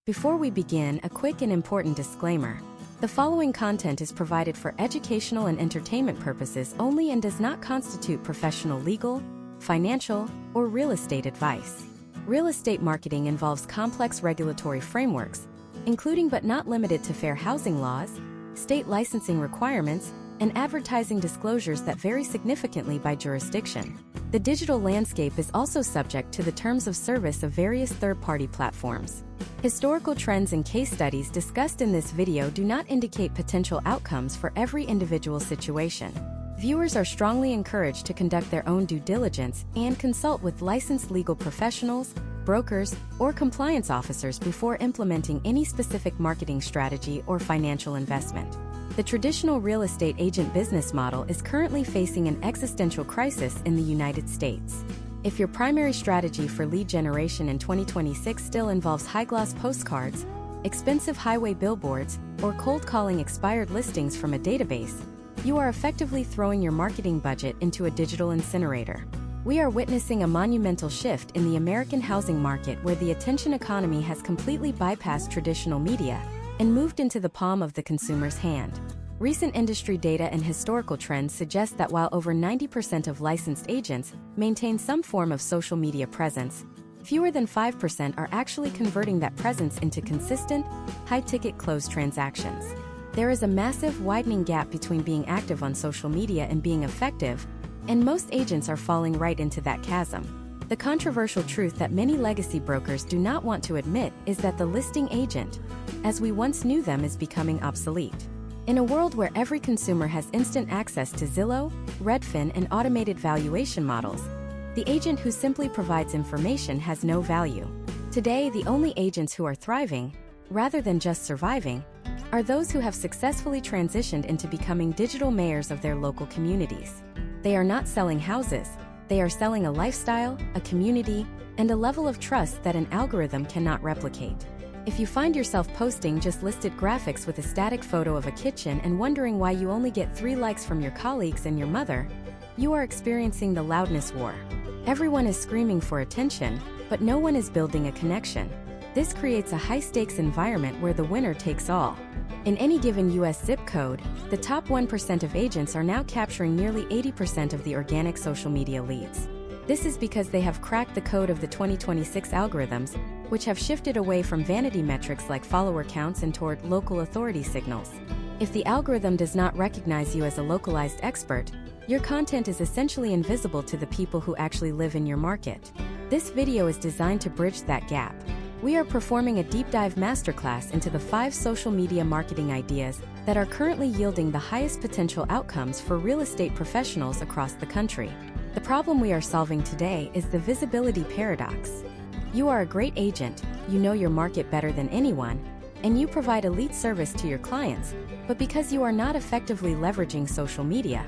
Before we begin, a quick and important disclaimer. The following content is provided for educational and entertainment purposes only and does not constitute professional legal, financial, or real estate advice. Real estate marketing involves complex regulatory frameworks, including but not limited to fair housing laws, state licensing requirements, and advertising disclosures that vary significantly by jurisdiction. The digital landscape is also subject to the terms of service of various third-party platforms. Historical trends and case studies discussed in this video do not indicate potential outcomes for every individual situation. Viewers are strongly encouraged to conduct their own due diligence and consult with licensed legal professionals, brokers, or compliance officers before implementing any specific marketing strategy or financial investment. The traditional real estate agent business model is currently facing an existential crisis in the United States. If your primary strategy for lead generation in 2026 still involves high-gloss postcards, expensive highway billboards, or cold calling expired listings from a database, you are effectively throwing your marketing budget into a digital incinerator. We are witnessing a monumental shift in the American housing market where the attention economy has completely bypassed traditional media and moved into the palm of the consumer's hand. Recent industry data and historical trends suggest that while over 90% of licensed agents maintain some form of social media presence, fewer than 5% are actually converting that presence into consistent, high-ticket closed transactions. There is a massive widening gap between being active on social media and being effective, and most agents are falling right into that chasm. The controversial truth that many legacy brokers do not want to admit is that the listing agent, as we once knew them, is becoming obsolete. In a world where every consumer has instant access to Zillow, Redfin, and automated valuation models, the agent who simply provides information has no value. Today, the only agents who are thriving, rather than just surviving, are those who have successfully transitioned into becoming digital mayors of their local communities. They are not selling houses, they are selling a lifestyle, a community, and a level of trust that an algorithm cannot replicate. If you find yourself posting just listed graphics with a static photo of a kitchen and wondering why you only get 3 likes from your colleagues and your mother, you are experiencing the loudness war. Everyone is screaming for attention, but no one is building a connection. This creates a high-stakes environment where the winner takes all. In any given US zip code, the top 1% of agents are now capturing nearly 80% of the organic social media leads. This is because they have cracked the code of the 2026 algorithms, which have shifted away from vanity metrics like follower counts and toward local authority signals. If the algorithm does not recognize you as a localized expert, your content is essentially invisible to the people who actually live in your market. This video is designed to bridge that gap. We are performing a deep dive masterclass into the 5 social media marketing ideas that are currently yielding the highest potential outcomes for real estate professionals across the country. The problem we are solving today is the visibility paradox. You are a great agent, you know your market better than anyone, and you provide elite service to your clients, but because you are not effectively leveraging social media,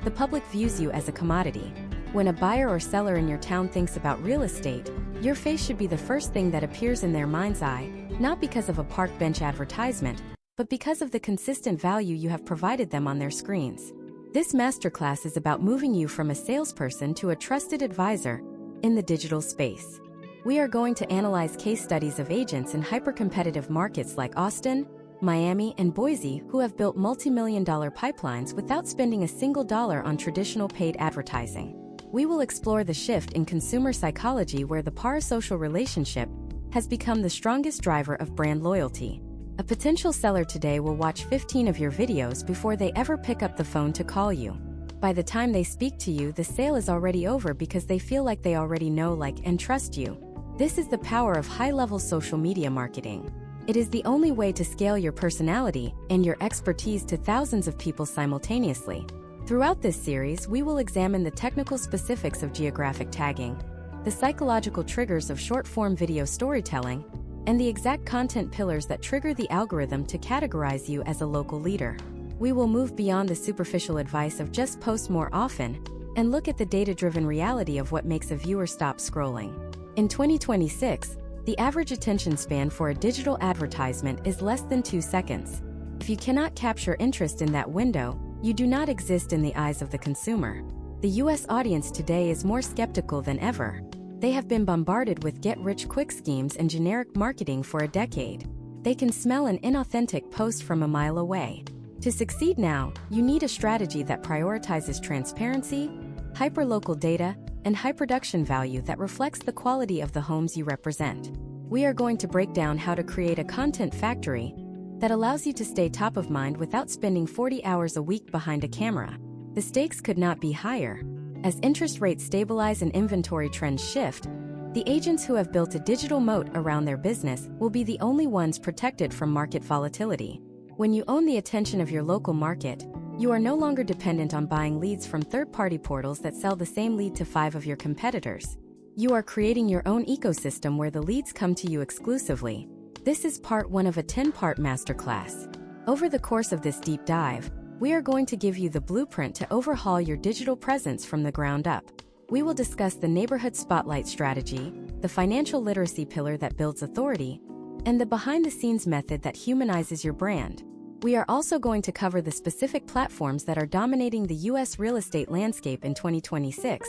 the public views you as a commodity. When a buyer or seller in your town thinks about real estate, your face should be the first thing that appears in their mind's eye, not because of a park bench advertisement, but because of the consistent value you have provided them on their screens. This masterclass is about moving you from a salesperson to a trusted advisor in the digital space. We are going to analyze case studies of agents in hyper-competitive markets like Austin, Miami, and Boise who have built multi-million-dollar pipelines without spending a single dollar on traditional paid advertising. We will explore the shift in consumer psychology where the parasocial relationship has become the strongest driver of brand loyalty. A potential seller today will watch 15 of your videos before they ever pick up the phone to call you. By the time they speak to you, the sale is already over because they feel like they already know, like, and trust you. This is the power of high-level social media marketing. It is the only way to scale your personality and your expertise to thousands of people simultaneously. Throughout this series, we will examine the technical specifics of geographic tagging, the psychological triggers of short-form video storytelling, and the exact content pillars that trigger the algorithm to categorize you as a local leader. We will move beyond the superficial advice of just post more often and look at the data-driven reality of what makes a viewer stop scrolling. In 2026, the average attention span for a digital advertisement is less than 2 seconds. If you cannot capture interest in that window, you do not exist in the eyes of the consumer. The US audience today is more skeptical than ever. They have been bombarded with get-rich-quick schemes and generic marketing for a decade. They can smell an inauthentic post from a mile away. To succeed now, you need a strategy that prioritizes transparency, hyperlocal data, and high production value that reflects the quality of the homes you represent. We are going to break down how to create a content factory that allows you to stay top of mind without spending 40 hours a week behind a camera. The stakes could not be higher. As interest rates stabilize and inventory trends shift, the agents who have built a digital moat around their business will be the only ones protected from market volatility. When you own the attention of your local market, you are no longer dependent on buying leads from third-party portals that sell the same lead to 5 of your competitors. You are creating your own ecosystem where the leads come to you exclusively. This is part 1 of a 10-part masterclass. Over the course of this deep dive, we are going to give you the blueprint to overhaul your digital presence from the ground up. We will discuss the neighborhood spotlight strategy, the financial literacy pillar that builds authority, and the behind-the-scenes method that humanizes your brand. We are also going to cover the specific platforms that are dominating the U.S. real estate landscape in 2026,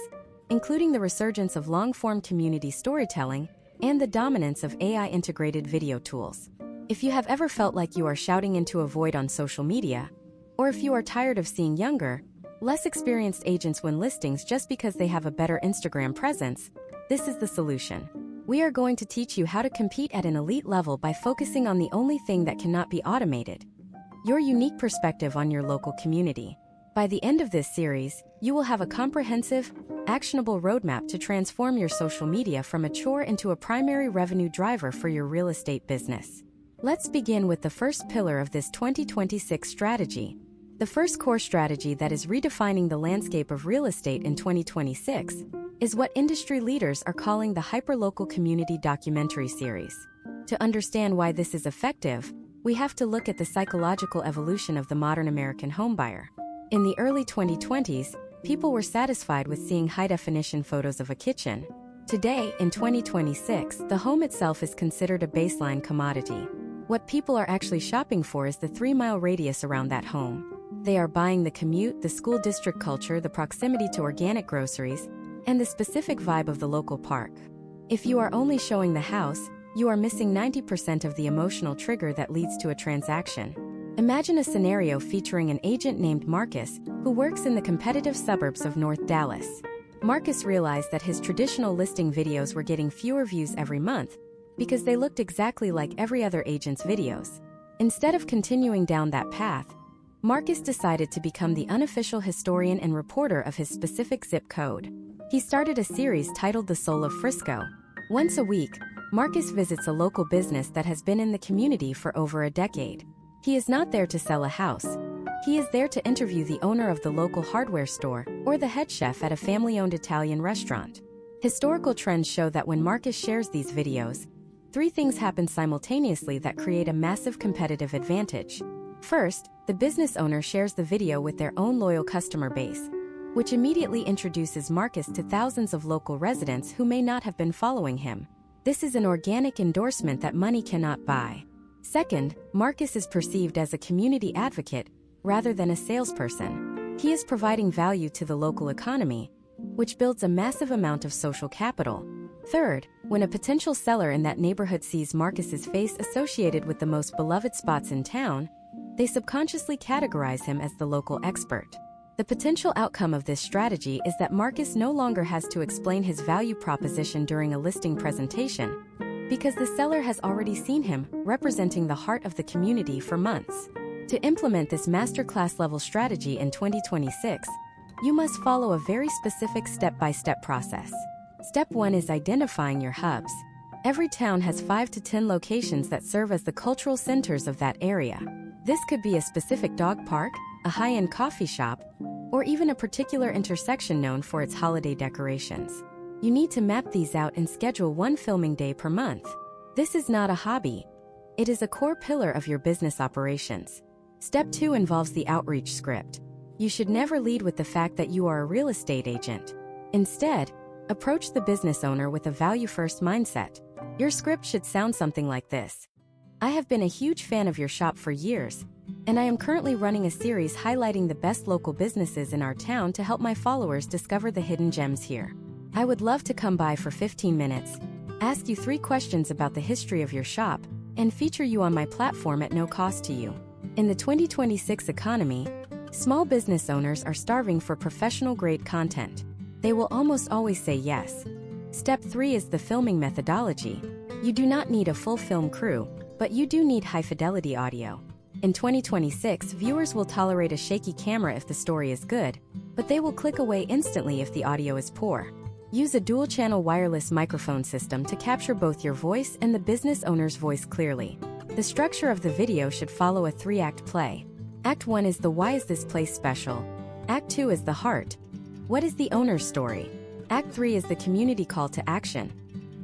including the resurgence of long-form community storytelling and the dominance of AI-integrated video tools. If you have ever felt like you are shouting into a void on social media, or if you are tired of seeing younger, less experienced agents win listings just because they have a better Instagram presence, this is the solution. We are going to teach you how to compete at an elite level by focusing on the only thing that cannot be automated: your unique perspective on your local community. By the end of this series, you will have a comprehensive, actionable roadmap to transform your social media from a chore into a primary revenue driver for your real estate business. Let's begin with the first pillar of this 2026 strategy. The first core strategy that is redefining the landscape of real estate in 2026 is what industry leaders are calling the hyperlocal community documentary series. To understand why this is effective, we have to look at the psychological evolution of the modern American homebuyer. In the early 2020s, people were satisfied with seeing high-definition photos of a kitchen. Today, in 2026, the home itself is considered a baseline commodity. What people are actually shopping for is the 3-mile radius around that home. They are buying the commute, the school district culture, the proximity to organic groceries, and the specific vibe of the local park. If you are only showing the house, you are missing 90% of the emotional trigger that leads to a transaction. Imagine a scenario featuring an agent named Marcus, who works in the competitive suburbs of North Dallas. Marcus realized that his traditional listing videos were getting fewer views every month because they looked exactly like every other agent's videos. Instead of continuing down that path, Marcus decided to become the unofficial historian and reporter of his specific zip code. He started a series titled The Soul of Frisco. Once a week, Marcus visits a local business that has been in the community for over a decade. He is not there to sell a house. He is there to interview the owner of the local hardware store or the head chef at a family-owned Italian restaurant. Historical trends show that when Marcus shares these videos, 3 things happen simultaneously that create a massive competitive advantage. First, the business owner shares the video with their own loyal customer base, which immediately introduces Marcus to thousands of local residents who may not have been following him. This is an organic endorsement that money cannot buy. Second, Marcus is perceived as a community advocate rather than a salesperson. He is providing value to the local economy, which builds a massive amount of social capital. Third, when a potential seller in that neighborhood sees Marcus's face associated with the most beloved spots in town, they subconsciously categorize him as the local expert. The potential outcome of this strategy is that Marcus no longer has to explain his value proposition during a listing presentation, because the seller has already seen him representing the heart of the community for months. To implement this masterclass level strategy in 2026, you must follow a very specific step-by-step process. Step 1 is identifying your hubs. Every town has 5 to 10 locations that serve as the cultural centers of that area. This could be a specific dog park, a high-end coffee shop, or even a particular intersection known for its holiday decorations. You need to map these out and schedule 1 filming day per month. This is not a hobby. It is a core pillar of your business operations. Step 2 involves the outreach script. You should never lead with the fact that you are a real estate agent. Instead, approach the business owner with a value-first mindset. Your script should sound something like this. I have been a huge fan of your shop for years, and I am currently running a series highlighting the best local businesses in our town to help my followers discover the hidden gems here. I would love to come by for 15 minutes, ask you 3 questions about the history of your shop, and feature you on my platform at no cost to you. In the 2026 economy, small business owners are starving for professional-grade content. They will almost always say yes. Step 3 is the filming methodology. You do not need a full film crew, but you do need high-fidelity audio. In 2026, viewers will tolerate a shaky camera if the story is good, but they will click away instantly if the audio is poor. Use a dual-channel wireless microphone system to capture both your voice and the business owner's voice clearly. The structure of the video should follow a 3-act play. Act 1 is the why is this place special? Act 2 is the heart. What is the owner's story? Act 3 is the community call to action.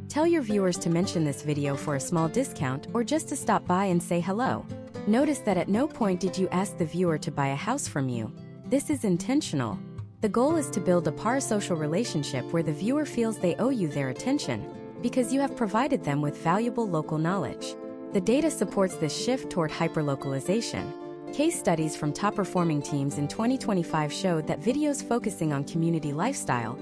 Tell your viewers to mention this video for a small discount or just to stop by and say hello. Notice that at no point did you ask the viewer to buy a house from you. This is intentional. The goal is to build a parasocial relationship where the viewer feels they owe you their attention, because you have provided them with valuable local knowledge. The data supports this shift toward hyperlocalization. Case studies from top-performing teams in 2025 showed that videos focusing on community lifestyle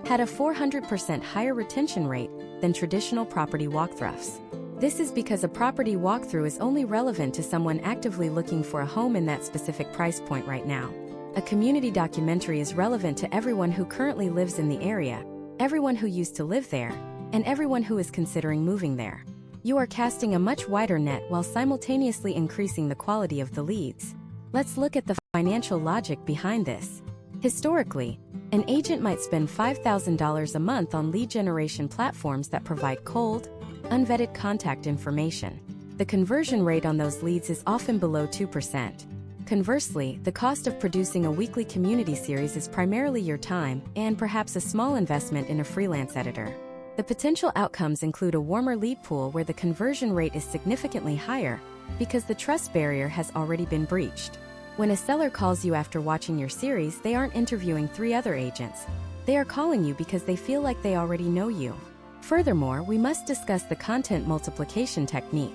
had a 400% higher retention rate than traditional property walkthroughs. This is because a property walkthrough is only relevant to someone actively looking for a home in that specific price point right now. A community documentary is relevant to everyone who currently lives in the area, everyone who used to live there, and everyone who is considering moving there. You are casting a much wider net while simultaneously increasing the quality of the leads. Let's look at the financial logic behind this. Historically, an agent might spend $5,000 a month on lead generation platforms that provide cold, unvetted contact information. The conversion rate on those leads is often below 2%. Conversely, the cost of producing a weekly community series is primarily your time and perhaps a small investment in a freelance editor. The potential outcomes include a warmer lead pool where the conversion rate is significantly higher because the trust barrier has already been breached. When a seller calls you after watching your series, they aren't interviewing 3 other agents. They are calling you because they feel like they already know you. Furthermore, we must discuss the content multiplication technique.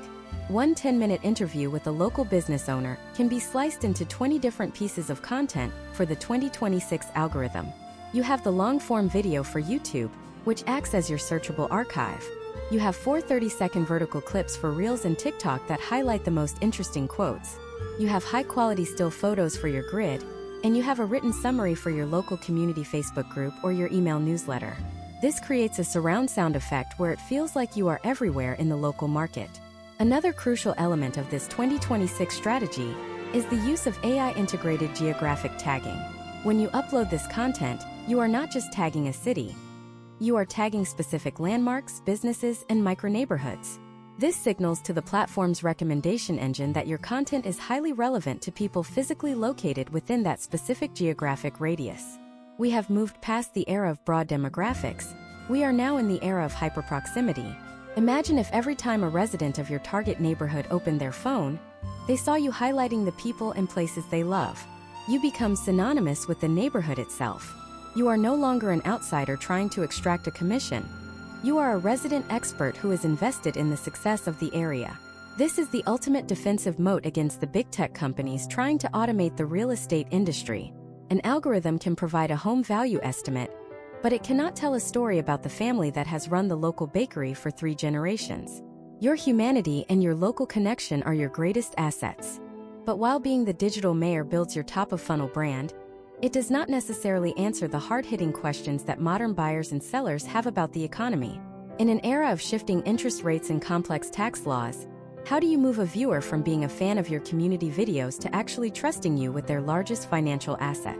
One 10-minute interview with a local business owner can be sliced into 20 different pieces of content for the 2026 algorithm. You have the long-form video for YouTube, which acts as your searchable archive. You have 4 30-second vertical clips for Reels and TikTok that highlight the most interesting quotes. You have high-quality still photos for your grid, and you have a written summary for your local community Facebook group or your email newsletter. This creates a surround sound effect where it feels like you are everywhere in the local market. Another crucial element of this 2026 strategy is the use of AI-integrated geographic tagging. When you upload this content, you are not just tagging a city. You are tagging specific landmarks, businesses, and micro-neighborhoods. This signals to the platform's recommendation engine that your content is highly relevant to people physically located within that specific geographic radius. We have moved past the era of broad demographics. We are now in the era of hyperproximity. Imagine if every time a resident of your target neighborhood opened their phone, they saw you highlighting the people and places they love. You become synonymous with the neighborhood itself. You are no longer an outsider trying to extract a commission. You are a resident expert who is invested in the success of the area. This is the ultimate defensive moat against the big tech companies trying to automate the real estate industry. An algorithm can provide a home value estimate, but it cannot tell a story about the family that has run the local bakery for 3 generations. Your humanity and your local connection are your greatest assets. But while being the digital mayor builds your top-of-funnel brand, it does not necessarily answer the hard-hitting questions that modern buyers and sellers have about the economy. In an era of shifting interest rates and complex tax laws, how do you move a viewer from being a fan of your community videos to actually trusting you with their largest financial asset?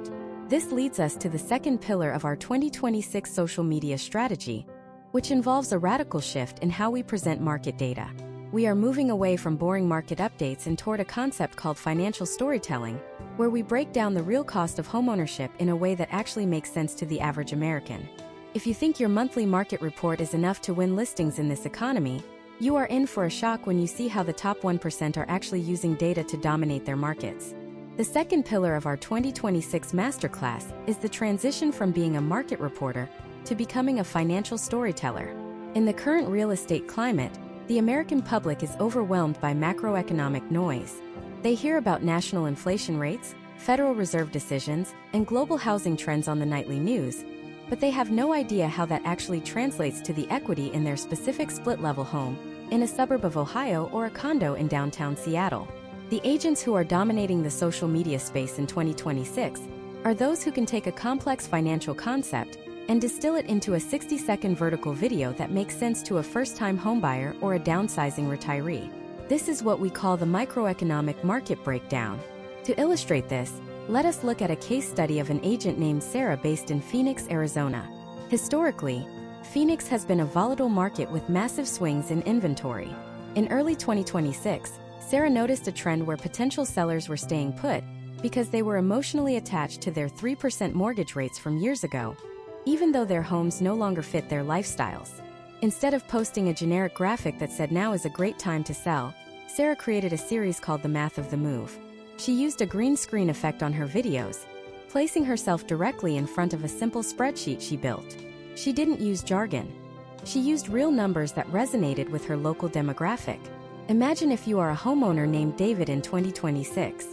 This leads us to the second pillar of our 2026 social media strategy, which involves a radical shift in how we present market data. We are moving away from boring market updates and toward a concept called financial storytelling, where we break down the real cost of homeownership in a way that actually makes sense to the average American. If you think your monthly market report is enough to win listings in this economy, you are in for a shock when you see how the top 1% are actually using data to dominate their markets. The second pillar of our 2026 masterclass is the transition from being a market reporter to becoming a financial storyteller. In the current real estate climate, the American public is overwhelmed by macroeconomic noise. They hear about national inflation rates, Federal Reserve decisions, and global housing trends on the nightly news, but they have no idea how that actually translates to the equity in their specific split-level home, in a suburb of Ohio or a condo in downtown Seattle. The agents who are dominating the social media space in 2026 are those who can take a complex financial concept and distill it into a 60-second vertical video that makes sense to a first-time homebuyer or a downsizing retiree. This is what we call the microeconomic market breakdown. To illustrate this, let us look at a case study of an agent named Sarah based in Phoenix, Arizona. Historically, Phoenix has been a volatile market with massive swings in inventory. In early 2026, Sarah noticed a trend where potential sellers were staying put because they were emotionally attached to their 3% mortgage rates from years ago, even though their homes no longer fit their lifestyles. Instead of posting a generic graphic that said now is a great time to sell, Sarah created a series called The Math of the Move. She used a green screen effect on her videos, placing herself directly in front of a simple spreadsheet she built. She didn't use jargon. She used real numbers that resonated with her local demographic. Imagine if you are a homeowner named David in 2026.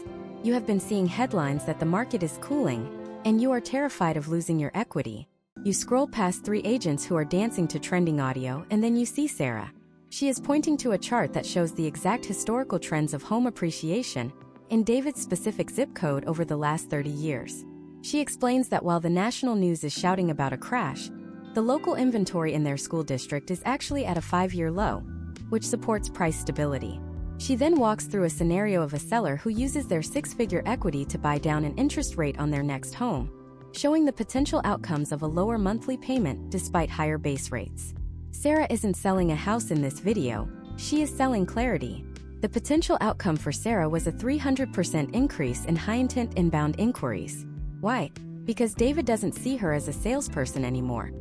You have been seeing headlines that the market is cooling, and you are terrified of losing your equity. You scroll past 3 agents who are dancing to trending audio, and then you see Sarah. She is pointing to a chart that shows the exact historical trends of home appreciation in David's specific zip code over the last 30 years. She explains that while the national news is shouting about a crash, the local inventory in their school district is actually at a 5-year low, which supports price stability. She then walks through a scenario of a seller who uses their 6-figure equity to buy down an interest rate on their next home, showing the potential outcomes of a lower monthly payment despite higher base rates. Sarah isn't selling a house in this video, she is selling clarity. The potential outcome for Sarah was a 300% increase in high-intent inbound inquiries. Why? Because David doesn't see her as a salesperson anymore.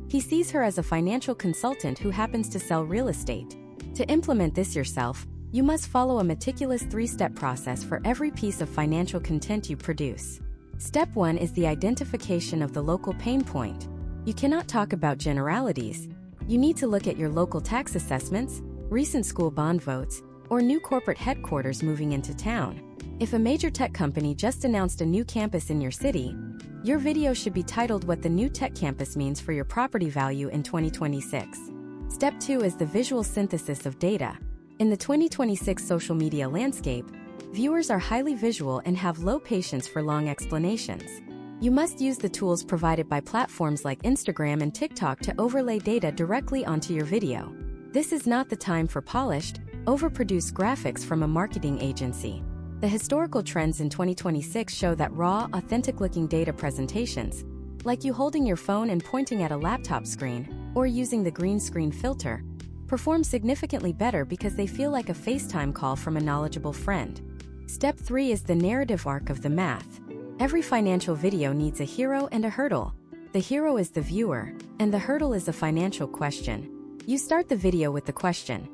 He sees her as a financial consultant who happens to sell real estate. To implement this yourself, you must follow a meticulous 3-step process for every piece of financial content you produce. Step 1 is the identification of the local pain point. You cannot talk about generalities. You need to look at your local tax assessments, recent school bond votes, or new corporate headquarters moving into town. If a major tech company just announced a new campus in your city, your video should be titled What the New Tech Campus Means for Your Property Value in 2026. Step 2 is the visual synthesis of data. In the 2026 social media landscape, viewers are highly visual and have low patience for long explanations. You must use the tools provided by platforms like Instagram and TikTok to overlay data directly onto your video. This is not the time for polished, overproduced graphics from a marketing agency. The historical trends in 2026 show that raw, authentic-looking data presentations, like you holding your phone and pointing at a laptop screen, or using the green screen filter, perform significantly better because they feel like a FaceTime call from a knowledgeable friend. Step 3 is the narrative arc of the math. Every financial video needs a hero and a hurdle. The hero is the viewer, and the hurdle is a financial question. You start the video with the question: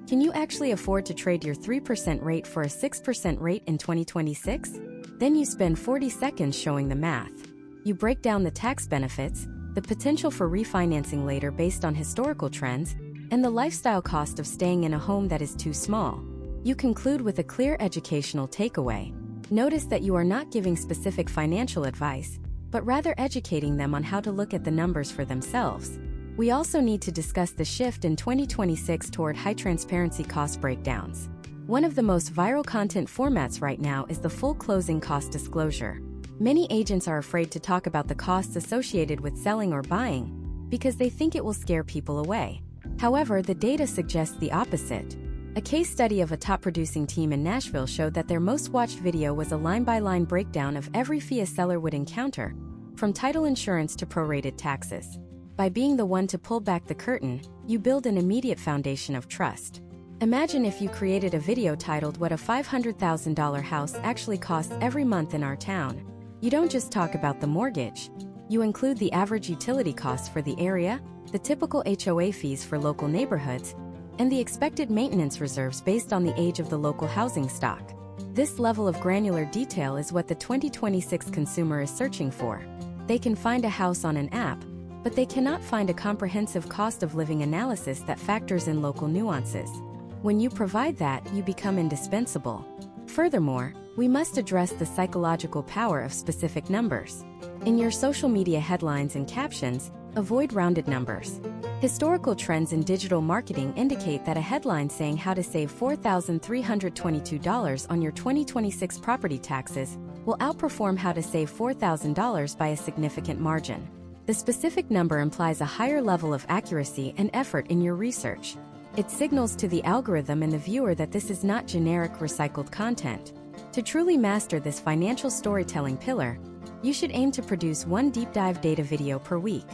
can you actually afford to trade your 3% rate for a 6% rate in 2026? Then you spend 40 seconds showing the math. You break down the tax benefits, the potential for refinancing later based on historical trends, and the lifestyle cost of staying in a home that is too small. You conclude with a clear educational takeaway. Notice that you are not giving specific financial advice, but rather educating them on how to look at the numbers for themselves. We also need to discuss the shift in 2026 toward high-transparency cost breakdowns. One of the most viral content formats right now is the full closing cost disclosure. Many agents are afraid to talk about the costs associated with selling or buying because they think it will scare people away. However, the data suggests the opposite. A case study of a top-producing team in Nashville showed that their most-watched video was a line-by-line breakdown of every fee a seller would encounter, from title insurance to prorated taxes. By being the one to pull back the curtain, you build an immediate foundation of trust. Imagine if you created a video titled What a $500,000 House Actually Costs Every Month in Our Town. You don't just talk about the mortgage. You include the average utility costs for the area, the typical HOA fees for local neighborhoods, and the expected maintenance reserves based on the age of the local housing stock. This level of granular detail is what the 2026 consumer is searching for. They can find a house on an app, but they cannot find a comprehensive cost of living analysis that factors in local nuances. When you provide that, you become indispensable. Furthermore, we must address the psychological power of specific numbers. In your social media headlines and captions, avoid rounded numbers. Historical trends in digital marketing indicate that a headline saying how to save $4,322 on your 2026 property taxes will outperform how to save $4,000 by a significant margin. The specific number implies a higher level of accuracy and effort in your research. It signals to the algorithm and the viewer that this is not generic recycled content. To truly master this financial storytelling pillar, you should aim to produce one deep dive data video per week.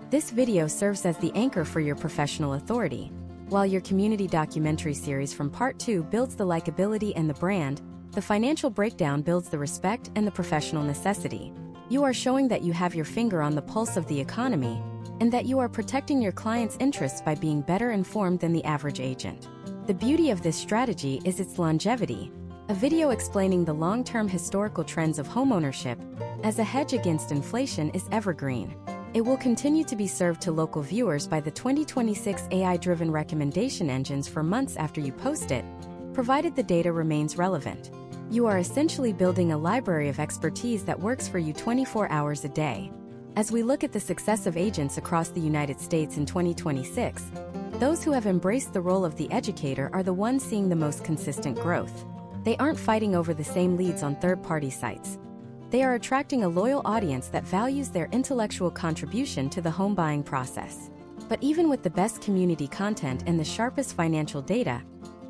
This video serves as the anchor for your professional authority, while your community documentary series from Part 2 builds the likability and the brand. The financial breakdown builds the respect and the professional necessity. You are showing that you have your finger on the pulse of the economy, and that you are protecting your client's interests by being better informed than the average agent. The beauty of this strategy is its longevity. A video explaining the long-term historical trends of homeownership as a hedge against inflation is evergreen. It will continue to be served to local viewers by the 2026 AI-driven recommendation engines for months after you post it, provided the data remains relevant. You are essentially building a library of expertise that works for you 24 hours a day. As we look at the success of agents across the United States in 2026, those who have embraced the role of the educator are the ones seeing the most consistent growth. They aren't fighting over the same leads on third-party sites. They are attracting a loyal audience that values their intellectual contribution to the home buying process. But even with the best community content and the sharpest financial data,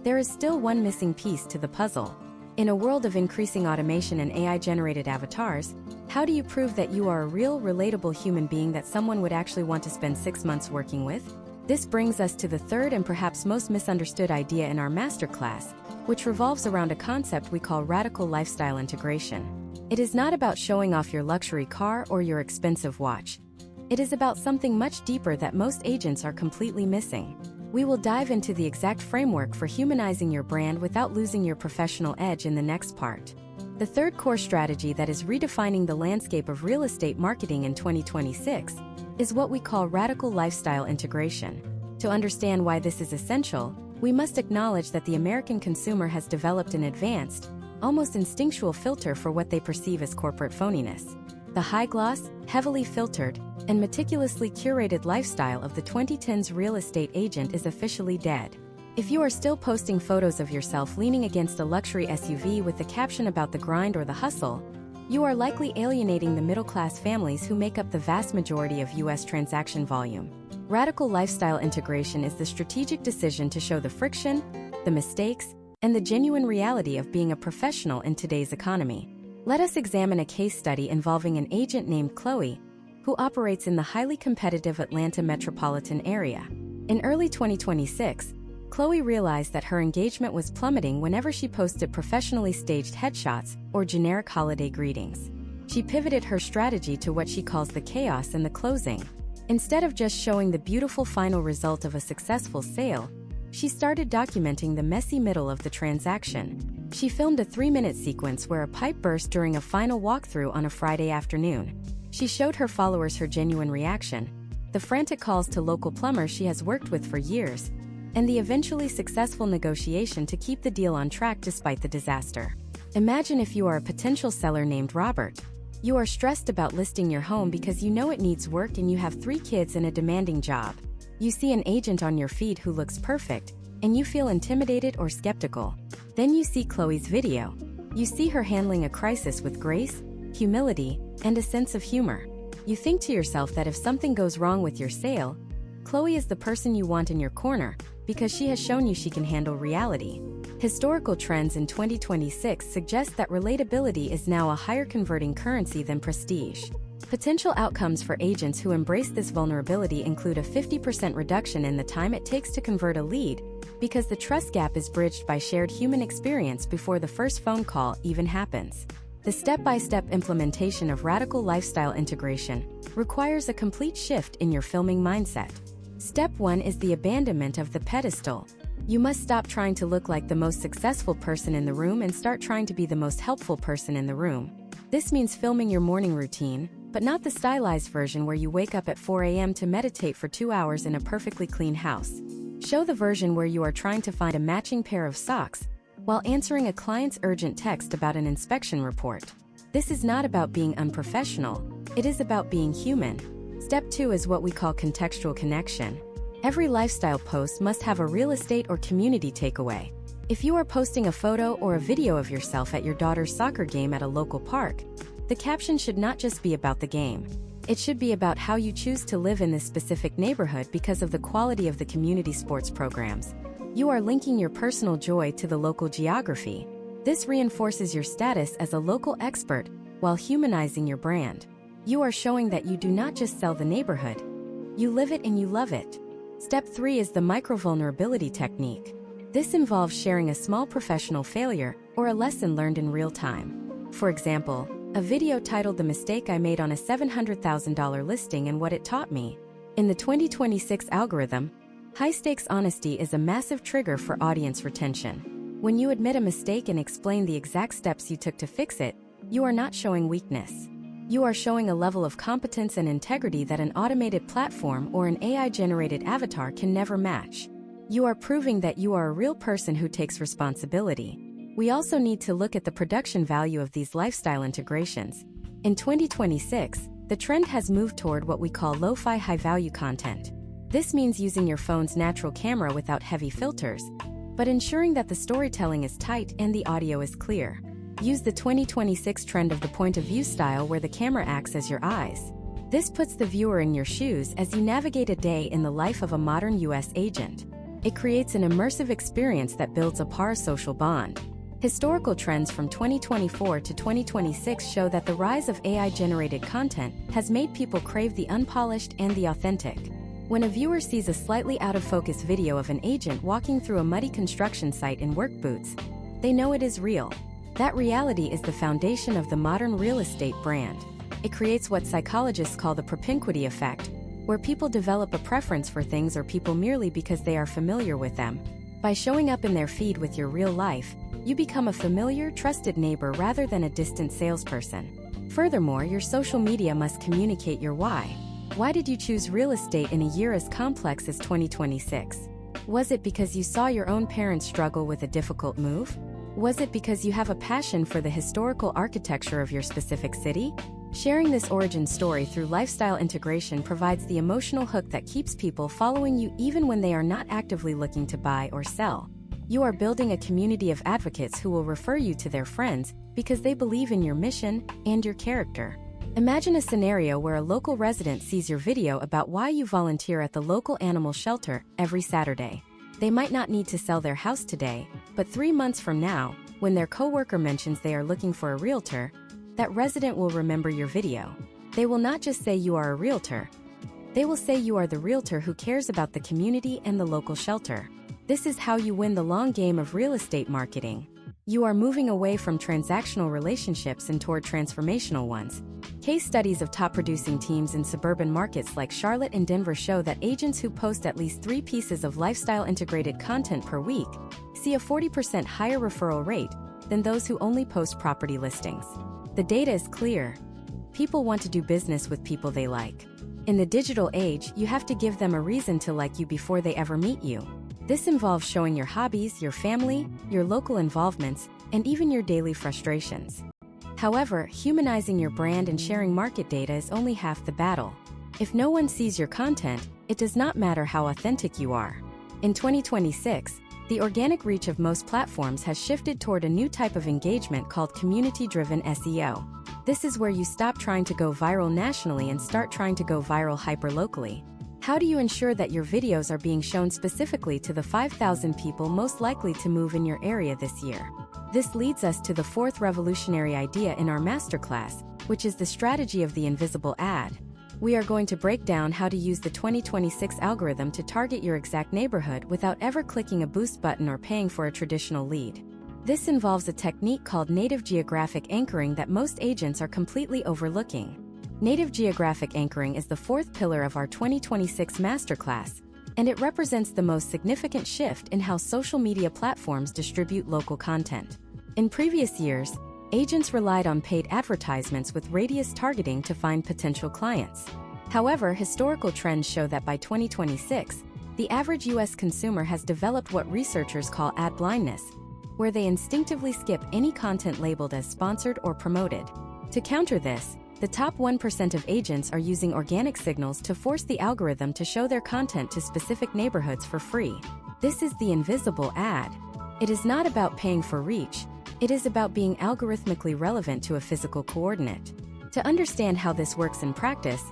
there is still one missing piece to the puzzle. In a world of increasing automation and AI-generated avatars, how do you prove that you are a real, relatable human being that someone would actually want to spend 6 months working with? This brings us to the third and perhaps most misunderstood idea in our masterclass, which revolves around a concept we call radical lifestyle integration. It is not about showing off your luxury car or your expensive watch. It is about something much deeper that most agents are completely missing. We will dive into the exact framework for humanizing your brand without losing your professional edge in the next part. The third core strategy that is redefining the landscape of real estate marketing in 2026 is what we call radical lifestyle integration. To understand why this is essential, we must acknowledge that the American consumer has developed an advanced, almost instinctual filter for what they perceive as corporate phoniness. The high-gloss, heavily filtered, and meticulously curated lifestyle of the 2010s real estate agent is officially dead. If you are still posting photos of yourself leaning against a luxury SUV with a caption about the grind or the hustle, you are likely alienating the middle-class families who make up the vast majority of U.S. transaction volume. Radical lifestyle integration is the strategic decision to show the friction, the mistakes, and the genuine reality of being a professional in today's economy. Let us examine a case study involving an agent named Chloe, who operates in the highly competitive Atlanta metropolitan area. In early 2026, Chloe realized that her engagement was plummeting whenever she posted professionally staged headshots or generic holiday greetings. She pivoted her strategy to what she calls the chaos in the closing. Instead of just showing the beautiful final result of a successful sale, she started documenting the messy middle of the transaction. She filmed a 3-minute sequence where a pipe burst during a final walkthrough on a Friday afternoon. She showed her followers her genuine reaction, the frantic calls to local plumbers she has worked with for years, and the eventually successful negotiation to keep the deal on track despite the disaster. Imagine if you are a potential seller named Robert. You are stressed about listing your home because you know it needs work and you have 3 kids and a demanding job. You see an agent on your feed who looks perfect, and you feel intimidated or skeptical. Then you see Chloe's video. You see her handling a crisis with grace, humility, and a sense of humor. You think to yourself that if something goes wrong with your sale, Chloe is the person you want in your corner, because she has shown you she can handle reality. Historical trends in 2026 suggest that relatability is now a higher converting currency than prestige. Potential outcomes for agents who embrace this vulnerability include a 50% reduction in the time it takes to convert a lead, because the trust gap is bridged by shared human experience before the first phone call even happens. The step-by-step implementation of radical lifestyle integration requires a complete shift in your filming mindset. Step 1 is the abandonment of the pedestal. You must stop trying to look like the most successful person in the room and start trying to be the most helpful person in the room. This means filming your morning routine, but not the stylized version where you wake up at 4 a.m. to meditate for 2 hours in a perfectly clean house. Show the version where you are trying to find a matching pair of socks, while answering a client's urgent text about an inspection report. This is not about being unprofessional, it is about being human. Step 2 is what we call contextual connection. Every lifestyle post must have a real estate or community takeaway. If you are posting a photo or a video of yourself at your daughter's soccer game at a local park, the caption should not just be about the game. It should be about how you choose to live in this specific neighborhood because of the quality of the community sports programs. You are linking your personal joy to the local geography. This reinforces your status as a local expert while humanizing your brand. You are showing that you do not just sell the neighborhood. You live it and you love it. Step 3 is the micro-vulnerability technique. This involves sharing a small professional failure or a lesson learned in real time. For example, a video titled "The Mistake I Made on a $700,000 Listing and What It Taught Me." In the 2026 algorithm, high-stakes honesty is a massive trigger for audience retention. When you admit a mistake and explain the exact steps you took to fix it, you are not showing weakness. You are showing a level of competence and integrity that an automated platform or an AI-generated avatar can never match. You are proving that you are a real person who takes responsibility. We also need to look at the production value of these lifestyle integrations. In 2026, the trend has moved toward what we call lo-fi high-value content. This means using your phone's natural camera without heavy filters, but ensuring that the storytelling is tight and the audio is clear. Use the 2026 trend of the point-of-view style where the camera acts as your eyes. This puts the viewer in your shoes as you navigate a day in the life of a modern U.S. agent. It creates an immersive experience that builds a parasocial bond. Historical trends from 2024 to 2026 show that the rise of AI-generated content has made people crave the unpolished and the authentic. When a viewer sees a slightly out-of-focus video of an agent walking through a muddy construction site in work boots, they know it is real. That reality is the foundation of the modern real estate brand. It creates what psychologists call the propinquity effect, where people develop a preference for things or people merely because they are familiar with them. By showing up in their feed with your real life, you become a familiar, trusted neighbor rather than a distant salesperson. Furthermore, your social media must communicate your why. Why did you choose real estate in a year as complex as 2026? Was it because you saw your own parents struggle with a difficult move? Was it because you have a passion for the historical architecture of your specific city? Sharing this origin story through lifestyle integration provides the emotional hook that keeps people following you even when they are not actively looking to buy or sell. You are building a community of advocates who will refer you to their friends because they believe in your mission and your character. Imagine a scenario where a local resident sees your video about why you volunteer at the local animal shelter every Saturday. They might not need to sell their house today, but 3 months from now, when their coworker mentions they are looking for a realtor, that resident will remember your video. They will not just say you are a realtor. They will say you are the realtor who cares about the community and the local shelter. This is how you win the long game of real estate marketing. You are moving away from transactional relationships and toward transformational ones. Case studies of top-producing teams in suburban markets like Charlotte and Denver show that agents who post at least 3 pieces of lifestyle-integrated content per week see a 40% higher referral rate than those who only post property listings. The data is clear. People want to do business with people they like. In the digital age, you have to give them a reason to like you before they ever meet you. This involves showing your hobbies, your family, your local involvements, and even your daily frustrations. However, humanizing your brand and sharing market data is only half the battle. If no one sees your content, it does not matter how authentic you are. In 2026, the organic reach of most platforms has shifted toward a new type of engagement called community-driven SEO. This is where you stop trying to go viral nationally and start trying to go viral hyper-locally. How do you ensure that your videos are being shown specifically to the 5,000 people most likely to move in your area this year? This leads us to the 4th revolutionary idea in our masterclass, which is the strategy of the invisible ad. We are going to break down how to use the 2026 algorithm to target your exact neighborhood without ever clicking a boost button or paying for a traditional lead. This involves a technique called native geographic anchoring that most agents are completely overlooking. Native geographic anchoring is the 4th pillar of our 2026 masterclass, and it represents the most significant shift in how social media platforms distribute local content. In previous years, agents relied on paid advertisements with radius targeting to find potential clients. However, historical trends show that by 2026, the average U.S. consumer has developed what researchers call ad blindness. where they instinctively skip any content labeled as sponsored or promoted. To counter this, the top 1% of agents are using organic signals to force the algorithm to show their content to specific neighborhoods for free. This is the invisible ad. It is not about paying for reach, it is about being algorithmically relevant to a physical coordinate. To understand how this works in practice,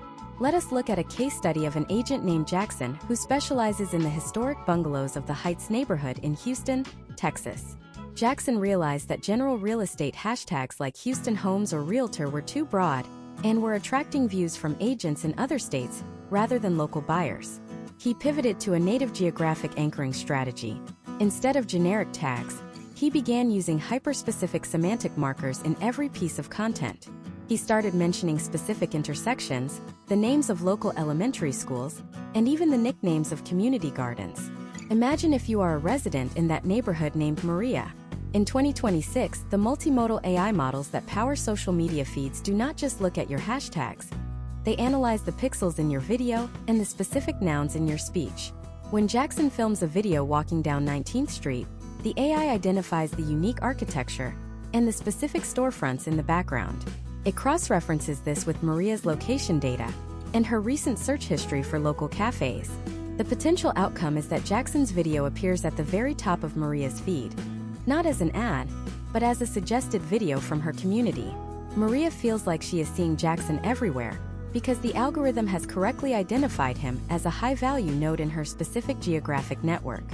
let us look at a case study of an agent named Jackson who specializes in the historic bungalows of the Heights neighborhood in Houston, Texas. Jackson realized that general real estate hashtags like Houston Homes or Realtor were too broad and were attracting views from agents in other states rather than local buyers. He pivoted to a native geographic anchoring strategy. Instead of generic tags, he began using hyper-specific semantic markers in every piece of content. He started mentioning specific intersections, the names of local elementary schools, and even the nicknames of community gardens. Imagine if you are a resident in that neighborhood named Maria. In 2026, the multimodal AI models that power social media feeds do not just look at your hashtags. They analyze the pixels in your video and the specific nouns in your speech. When Jackson films a video walking down 19th Street, the AI identifies the unique architecture and the specific storefronts in the background. It cross-references this with Maria's location data and her recent search history for local cafes. The potential outcome is that Jackson's video appears at the very top of Maria's feed, not as an ad, but as a suggested video from her community. Maria feels like she is seeing Jackson everywhere because the algorithm has correctly identified him as a high-value node in her specific geographic network.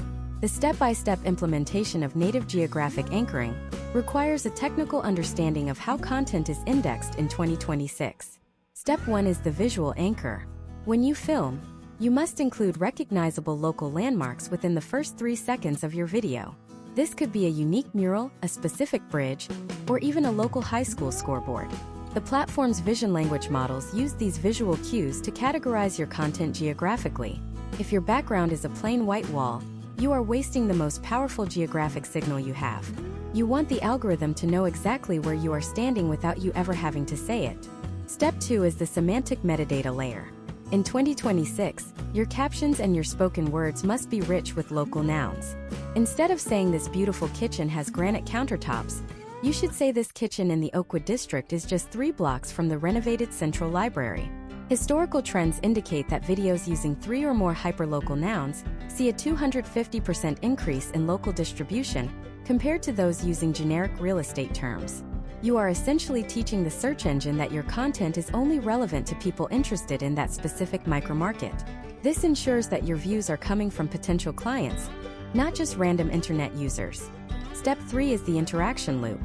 The step-by-step implementation of native geographic anchoring requires a technical understanding of how content is indexed in 2026. Step 1 is the visual anchor. When you film, you must include recognizable local landmarks within the first 3 seconds of your video. This could be a unique mural, a specific bridge, or even a local high school scoreboard. The platform's vision language models use these visual cues to categorize your content geographically. If your background is a plain white wall, you are wasting the most powerful geographic signal you have. You want the algorithm to know exactly where you are standing without you ever having to say it. Step 2 is the semantic metadata layer. In 2026, your captions and your spoken words must be rich with local nouns. Instead of saying this beautiful kitchen has granite countertops, you should say this kitchen in the Oakwood district is just 3 blocks from the renovated Central Library. Historical trends indicate that videos using 3 or more hyperlocal nouns see a 250% increase in local distribution compared to those using generic real estate terms. You are essentially teaching the search engine that your content is only relevant to people interested in that specific micromarket. This ensures that your views are coming from potential clients, not just random internet users. Step 3 is the interaction loop.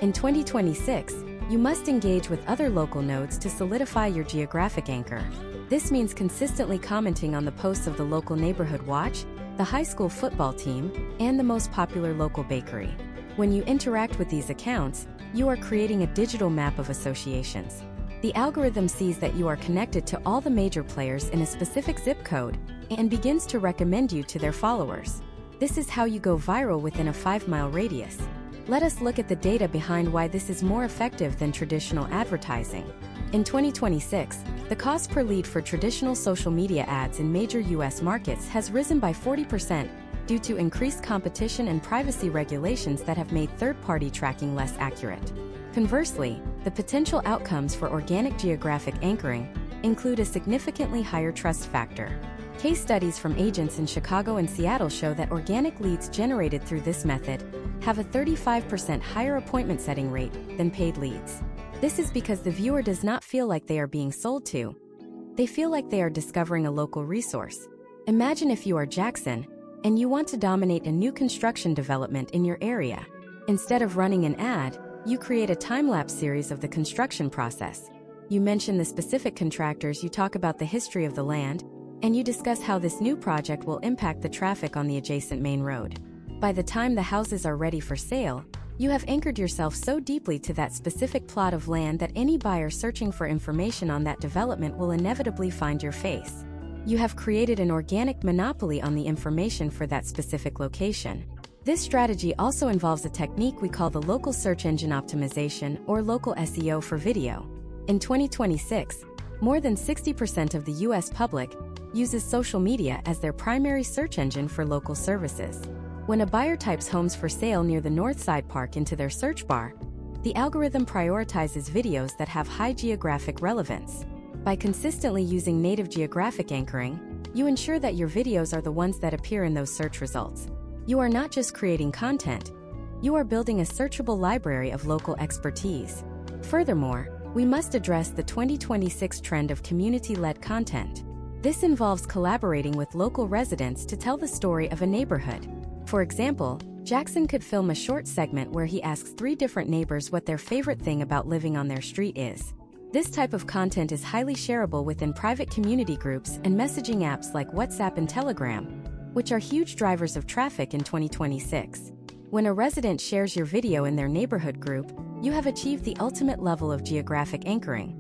In 2026, you must engage with other local nodes to solidify your geographic anchor. This means consistently commenting on the posts of the local neighborhood watch, the high school football team, and the most popular local bakery. When you interact with these accounts, you are creating a digital map of associations. The algorithm sees that you are connected to all the major players in a specific zip code and begins to recommend you to their followers. This is how you go viral within a 5-mile radius. Let us look at the data behind why this is more effective than traditional advertising. In 2026, the cost per lead for traditional social media ads in major U.S. markets has risen by 40% due to increased competition and privacy regulations that have made third-party tracking less accurate. Conversely, the potential outcomes for organic geographic anchoring include a significantly higher trust factor. Case studies from agents in Chicago and Seattle show that organic leads generated through this method have a 35% higher appointment setting rate than paid leads. This is because the viewer does not feel like they are being sold to. They feel like they are discovering a local resource. Imagine if you are Jackson and you want to dominate a new construction development in your area. Instead of running an ad, you create a time-lapse series of the construction process. You mention the specific contractors, you talk about the history of the land, and you discuss how this new project will impact the traffic on the adjacent main road. By the time the houses are ready for sale, you have anchored yourself so deeply to that specific plot of land that any buyer searching for information on that development will inevitably find your face. You have created an organic monopoly on the information for that specific location. This strategy also involves a technique we call the local search engine optimization, or local SEO for video. In 2026, more than 60% of the U.S. public uses social media as their primary search engine for local services. When a buyer types homes for sale near the Northside Park into their search bar, the algorithm prioritizes videos that have high geographic relevance. By consistently using native geographic anchoring, you ensure that your videos are the ones that appear in those search results. You are not just creating content, you are building a searchable library of local expertise. Furthermore, we must address the 2026 trend of community-led content. This involves collaborating with local residents to tell the story of a neighborhood. For example, Jackson could film a short segment where he asks 3 different neighbors what their favorite thing about living on their street is. This type of content is highly shareable within private community groups and messaging apps like WhatsApp and Telegram, which are huge drivers of traffic in 2026. When a resident shares your video in their neighborhood group, you have achieved the ultimate level of geographic anchoring.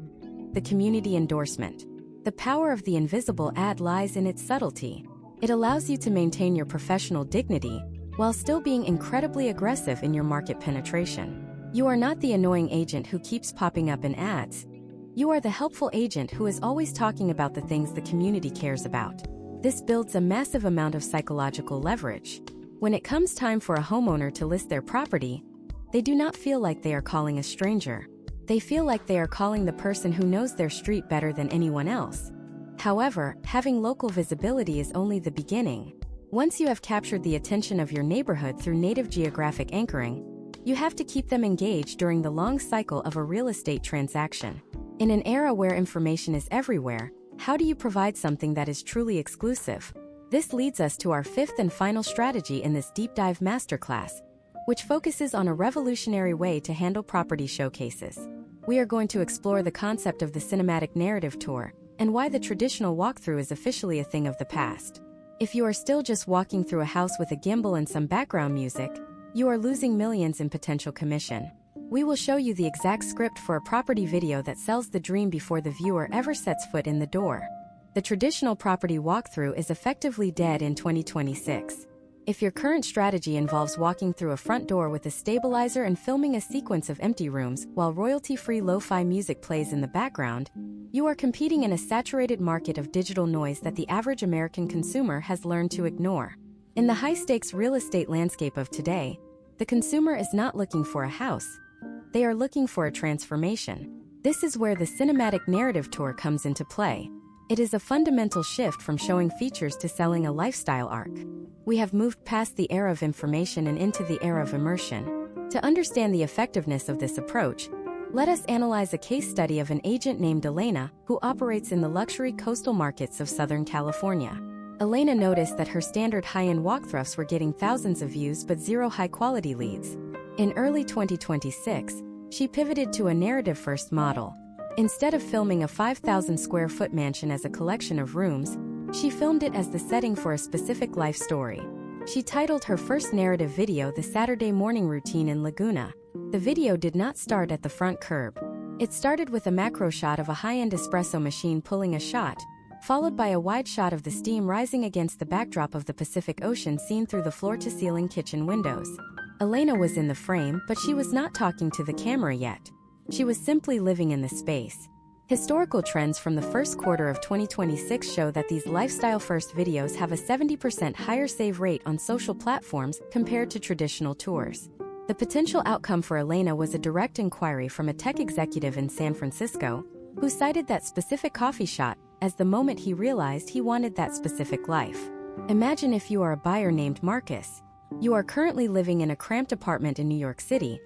The community endorsement. The power of the invisible ad lies in its subtlety. It allows you to maintain your professional dignity while still being incredibly aggressive in your market penetration. You are not the annoying agent who keeps popping up in ads. You are the helpful agent who is always talking about the things the community cares about. This builds a massive amount of psychological leverage. When it comes time for a homeowner to list their property, they do not feel like they are calling a stranger. They feel like they are calling the person who knows their street better than anyone else. However, having local visibility is only the beginning. Once you have captured the attention of your neighborhood through native geographic anchoring, you have to keep them engaged during the long cycle of a real estate transaction. In an era where information is everywhere, how do you provide something that is truly exclusive? This leads us to our 5th and final strategy in this deep dive masterclass, which focuses on a revolutionary way to handle property showcases. We are going to explore the concept of the cinematic narrative tour and why the traditional walkthrough is officially a thing of the past. If you are still just walking through a house with a gimbal and some background music, you are losing millions in potential commission. We will show you the exact script for a property video that sells the dream before the viewer ever sets foot in the door. The traditional property walkthrough is effectively dead in 2026. If your current strategy involves walking through a front door with a stabilizer and filming a sequence of empty rooms while royalty-free lo-fi music plays in the background, you are competing in a saturated market of digital noise that the average American consumer has learned to ignore. In the high-stakes real estate landscape of today, the consumer is not looking for a house. They are looking for a transformation. This is where the cinematic narrative tour comes into play. It is a fundamental shift from showing features to selling a lifestyle arc. We have moved past the era of information and into the era of immersion. To understand the effectiveness of this approach, let us analyze a case study of an agent named Elena who operates in the luxury coastal markets of Southern California. Elena noticed that her standard high-end walkthroughs were getting thousands of views but zero high-quality leads. In early 2026, she pivoted to a narrative-first model. Instead of filming a 5,000-square-foot mansion as a collection of rooms, she filmed it as the setting for a specific life story. She titled her first narrative video The Saturday Morning Routine in Laguna. The video did not start at the front curb. It started with a macro shot of a high-end espresso machine pulling a shot, followed by a wide shot of the steam rising against the backdrop of the Pacific Ocean seen through the floor-to-ceiling kitchen windows. Elena was in the frame, but she was not talking to the camera yet. She was simply living in the space. Historical trends from the first quarter of 2026 show that these lifestyle-first videos have a 70% higher save rate on social platforms compared to traditional tours. The potential outcome for Elena was a direct inquiry from a tech executive in San Francisco, who cited that specific coffee shop as the moment he realized he wanted that specific life. Imagine if you are a buyer named Marcus. You are currently living in a cramped apartment in New York City,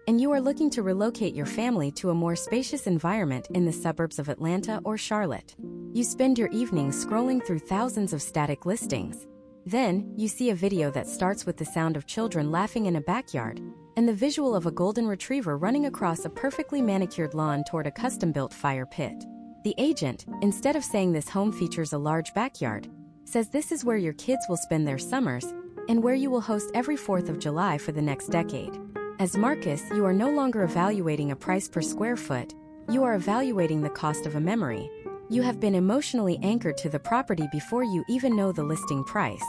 and you are looking to relocate your family to a more spacious environment in the suburbs of Atlanta or Charlotte. You spend your evenings scrolling through thousands of static listings. Then, you see a video that starts with the sound of children laughing in a backyard, and the visual of a golden retriever running across a perfectly manicured lawn toward a custom-built fire pit. The agent, instead of saying this home features a large backyard, says this is where your kids will spend their summers, and where you will host every 4th of July for the next decade. As Marcus, you are no longer evaluating a price per square foot, you are evaluating the cost of a memory. You have been emotionally anchored to the property before you even know the listing price.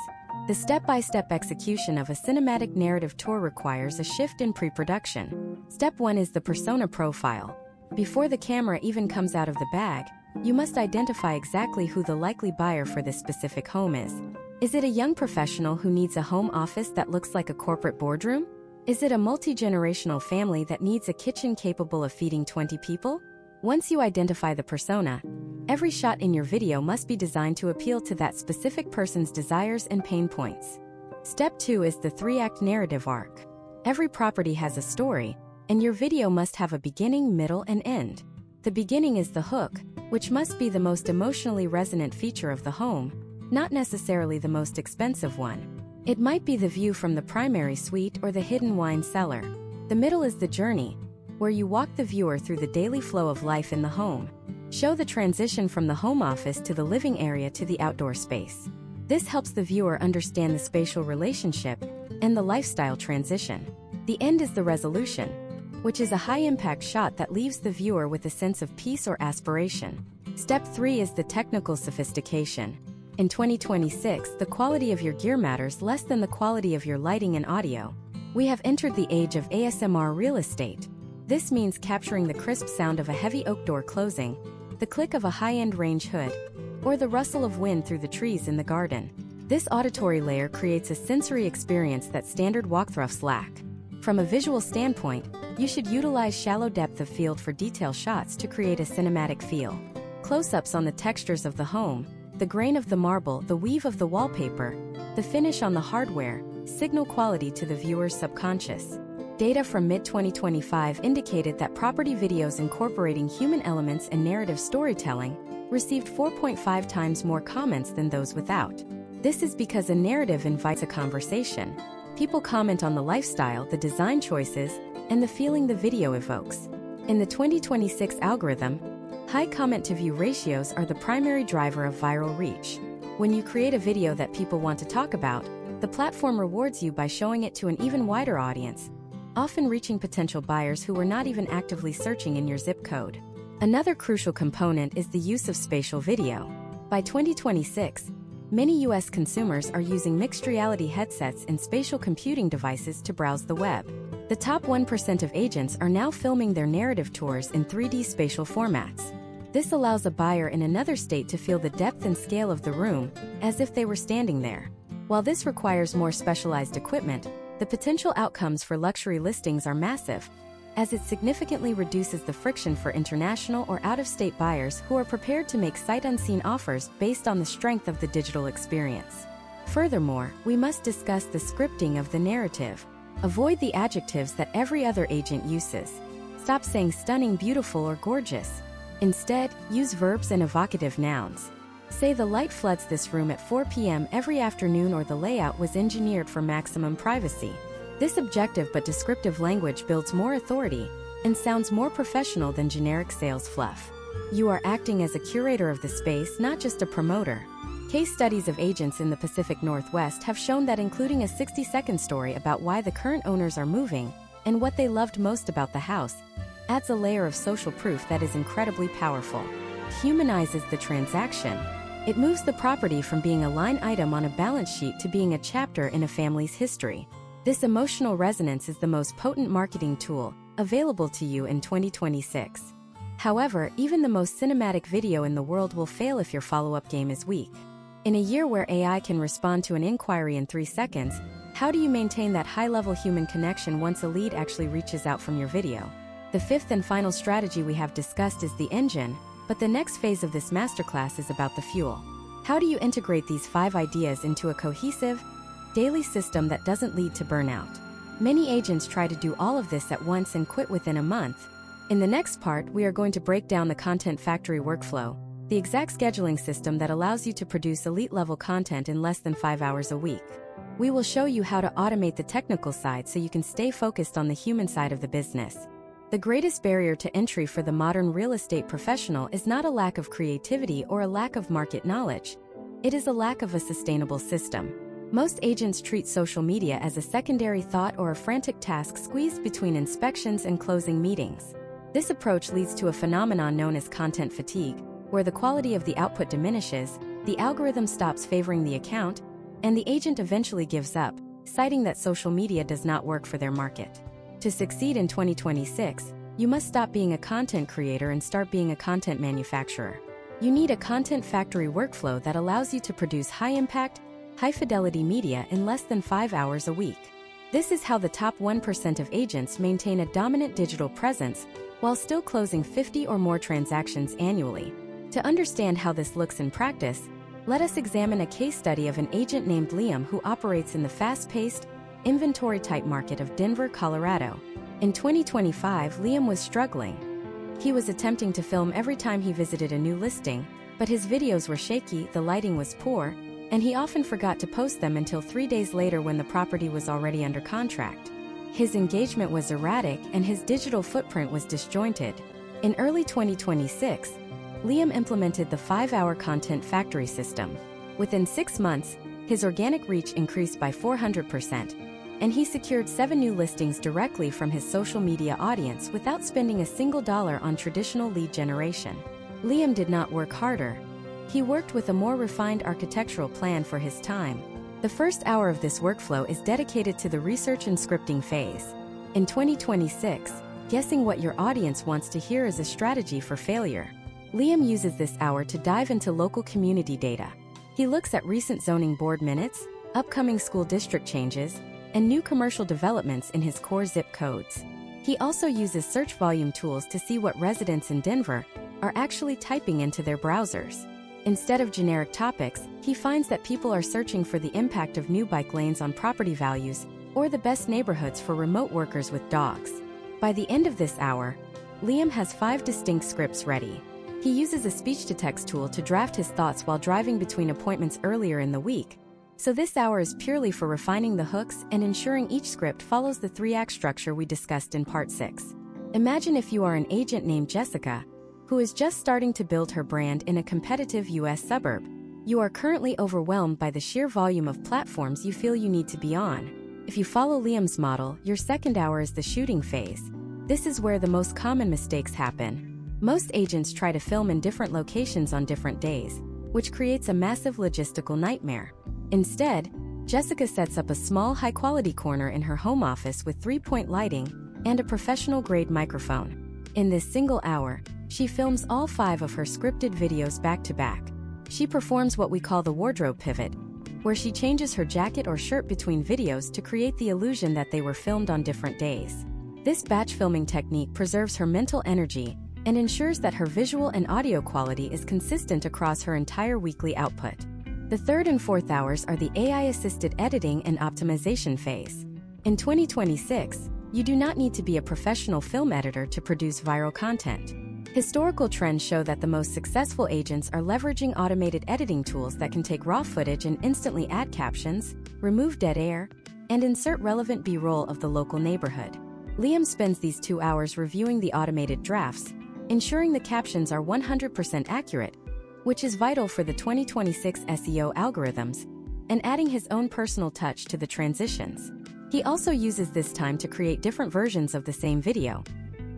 The step-by-step execution of a cinematic narrative tour requires a shift in pre-production. Step 1 is the persona profile. Before the camera even comes out of the bag, you must identify exactly who the likely buyer for this specific home is. Is it a young professional who needs a home office that looks like a corporate boardroom? Is it a multi-generational family that needs a kitchen capable of feeding 20 people? Once you identify the persona, every shot in your video must be designed to appeal to that specific person's desires and pain points. Step 2 is the 3-act narrative arc. Every property has a story, and your video must have a beginning, middle, and end. The beginning is the hook, which must be the most emotionally resonant feature of the home, not necessarily the most expensive one. It might be the view from the primary suite or the hidden wine cellar. The middle is the journey, where you walk the viewer through the daily flow of life in the home. Show the transition from the home office to the living area to the outdoor space. This helps the viewer understand the spatial relationship and the lifestyle transition. The end is the resolution, which is a high-impact shot that leaves the viewer with a sense of peace or aspiration. Step 3 is the technical sophistication. In 2026, the quality of your gear matters less than the quality of your lighting and audio. We have entered the age of ASMR real estate. This means capturing the crisp sound of a heavy oak door closing, the click of a high-end range hood, or the rustle of wind through the trees in the garden. This auditory layer creates a sensory experience that standard walkthroughs lack. From a visual standpoint, you should utilize shallow depth of field for detail shots to create a cinematic feel. Close-ups on the textures of the home, the grain of the marble, the weave of the wallpaper, the finish on the hardware, signal quality to the viewer's subconscious. Data from mid-2025 indicated that property videos incorporating human elements and narrative storytelling received 4.5 times more comments than those without. This is because a narrative invites a conversation. People comment on the lifestyle, the design choices, and the feeling the video evokes. In the 2026 algorithm, high comment-to-view ratios are the primary driver of viral reach. When you create a video that people want to talk about, the platform rewards you by showing it to an even wider audience, often reaching potential buyers who were not even actively searching in your zip code. Another crucial component is the use of spatial video. By 2026, many US consumers are using mixed reality headsets and spatial computing devices to browse the web. The top 1% of agents are now filming their narrative tours in 3D spatial formats. This allows a buyer in another state to feel the depth and scale of the room, as if they were standing there. While this requires more specialized equipment, the potential outcomes for luxury listings are massive, as it significantly reduces the friction for international or out-of-state buyers who are prepared to make sight-unseen offers based on the strength of the digital experience. Furthermore, we must discuss the scripting of the narrative. Avoid the adjectives that every other agent uses. Stop saying stunning, beautiful, or gorgeous. Instead, use verbs and evocative nouns. Say the light floods this room at 4 p.m. every afternoon, or the layout was engineered for maximum privacy. This objective but descriptive language builds more authority and sounds more professional than generic sales fluff. You are acting as a curator of the space, not just a promoter. Case studies of agents in the Pacific Northwest have shown that including a 60-second story about why the current owners are moving and what they loved most about the house adds a layer of social proof that is incredibly powerful. It humanizes the transaction. It moves the property from being a line item on a balance sheet to being a chapter in a family's history. This emotional resonance is the most potent marketing tool available to you in 2026. However, even the most cinematic video in the world will fail if your follow-up game is weak. In a year where AI can respond to an inquiry in 3 seconds, how do you maintain that high-level human connection once a lead actually reaches out from your video? The fifth and final strategy we have discussed is the engine, but the next phase of this masterclass is about the fuel. How do you integrate these 5 ideas into a cohesive, daily system that doesn't lead to burnout? Many agents try to do all of this at once and quit within a month. In the next part, we are going to break down the Content Factory workflow, the exact scheduling system that allows you to produce elite-level content in less than 5 hours a week. We will show you how to automate the technical side so you can stay focused on the human side of the business. The greatest barrier to entry for the modern real estate professional is not a lack of creativity or a lack of market knowledge. It is a lack of a sustainable system. Most agents treat social media as a secondary thought or a frantic task squeezed between inspections and closing meetings. This approach leads to a phenomenon known as content fatigue, where the quality of the output diminishes, the algorithm stops favoring the account, and the agent eventually gives up, citing that social media does not work for their market. To succeed in 2026, you must stop being a content creator and start being a content manufacturer. You need a content factory workflow that allows you to produce high-impact, high-fidelity media in less than 5 hours a week. This is how the top 1% of agents maintain a dominant digital presence while still closing 50 or more transactions annually. To understand how this looks in practice, let us examine a case study of an agent named Liam who operates in the fast-paced, inventory-type market of Denver, Colorado. In 2025, Liam was struggling. He was attempting to film every time he visited a new listing, but his videos were shaky, the lighting was poor, and he often forgot to post them until 3 days later when the property was already under contract. His engagement was erratic and his digital footprint was disjointed. In early 2026, Liam implemented the 5-hour content factory system. Within 6 months, his organic reach increased by 400%, and he secured 7 new listings directly from his social media audience without spending a single dollar on traditional lead generation. Liam did not work harder. He worked with a more refined architectural plan for his time. The first hour of this workflow is dedicated to the research and scripting phase. In 2026, guessing what your audience wants to hear is a strategy for failure. Liam uses this hour to dive into local community data. He looks at recent zoning board minutes, upcoming school district changes, and new commercial developments in his core zip codes. He also uses search volume tools to see what residents in Denver are actually typing into their browsers. Instead of generic topics, he finds that people are searching for the impact of new bike lanes on property values or the best neighborhoods for remote workers with dogs. By the end of this hour, Liam has 5 distinct scripts ready. He uses a speech-to-text tool to draft his thoughts while driving between appointments earlier in the week, so this hour is purely for refining the hooks and ensuring each script follows the 3-act structure we discussed in Part 6. Imagine if you are an agent named Jessica, who is just starting to build her brand in a competitive U.S. suburb. You are currently overwhelmed by the sheer volume of platforms you feel you need to be on. If you follow Liam's model, your second hour is the shooting phase. This is where the most common mistakes happen. Most agents try to film in different locations on different days, which creates a massive logistical nightmare. Instead, Jessica sets up a small, high-quality corner in her home office with 3-point lighting and a professional-grade microphone. In this single hour, she films all 5 of her scripted videos back-to-back. She performs what we call the wardrobe pivot, where she changes her jacket or shirt between videos to create the illusion that they were filmed on different days. This batch filming technique preserves her mental energy and ensures that her visual and audio quality is consistent across her entire weekly output. The third and fourth hours are the AI-assisted editing and optimization phase. In 2026, you do not need to be a professional film editor to produce viral content. Historical trends show that the most successful agents are leveraging automated editing tools that can take raw footage and instantly add captions, remove dead air, and insert relevant B-roll of the local neighborhood. Liam spends these 2 hours reviewing the automated drafts, ensuring the captions are 100% accurate, which is vital for the 2026 SEO algorithms, and adding his own personal touch to the transitions. He also uses this time to create different versions of the same video,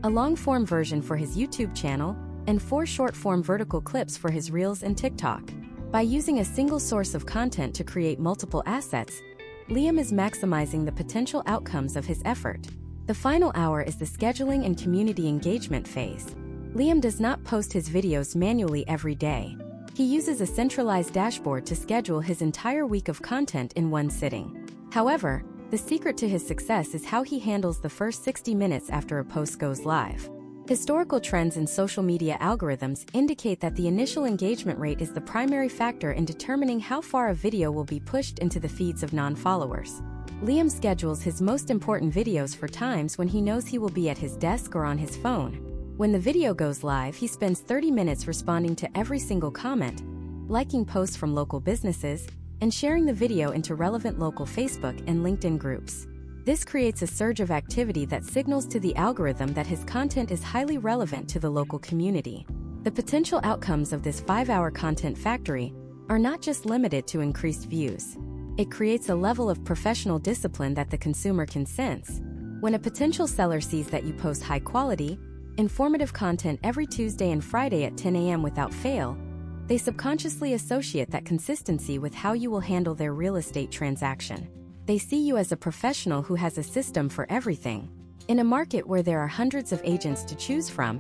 a long-form version for his YouTube channel, and 4 short-form vertical clips for his Reels and TikTok. By using a single source of content to create multiple assets, Liam is maximizing the potential outcomes of his effort. The final hour is the scheduling and community engagement phase. Liam does not post his videos manually every day. He uses a centralized dashboard to schedule his entire week of content in one sitting. However, the secret to his success is how he handles the first 60 minutes after a post goes live. Historical trends in social media algorithms indicate that the initial engagement rate is the primary factor in determining how far a video will be pushed into the feeds of non-followers. Liam schedules his most important videos for times when he knows he will be at his desk or on his phone. When the video goes live, he spends 30 minutes responding to every single comment, liking posts from local businesses, and sharing the video into relevant local Facebook and LinkedIn groups. This creates a surge of activity that signals to the algorithm that his content is highly relevant to the local community. The potential outcomes of this 5-hour content factory are not just limited to increased views. It creates a level of professional discipline that the consumer can sense. When a potential seller sees that you post high-quality, informative content every Tuesday and Friday at 10 a.m. without fail, they subconsciously associate that consistency with how you will handle their real estate transaction. They see you as a professional who has a system for everything. In a market where there are hundreds of agents to choose from,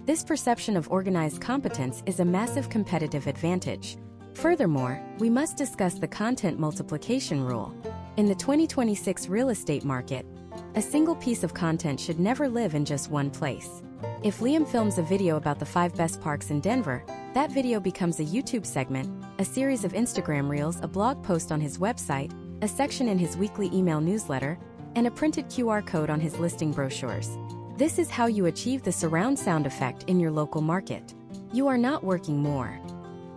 this perception of organized competence is a massive competitive advantage. Furthermore, we must discuss the content multiplication rule. In the 2026 real estate market, a single piece of content should never live in just one place. If Liam films a video about the 5 best parks in Denver, that video becomes a YouTube segment, a series of Instagram reels, a blog post on his website, a section in his weekly email newsletter, and a printed QR code on his listing brochures. This is how you achieve the surround sound effect in your local market. You are not working more.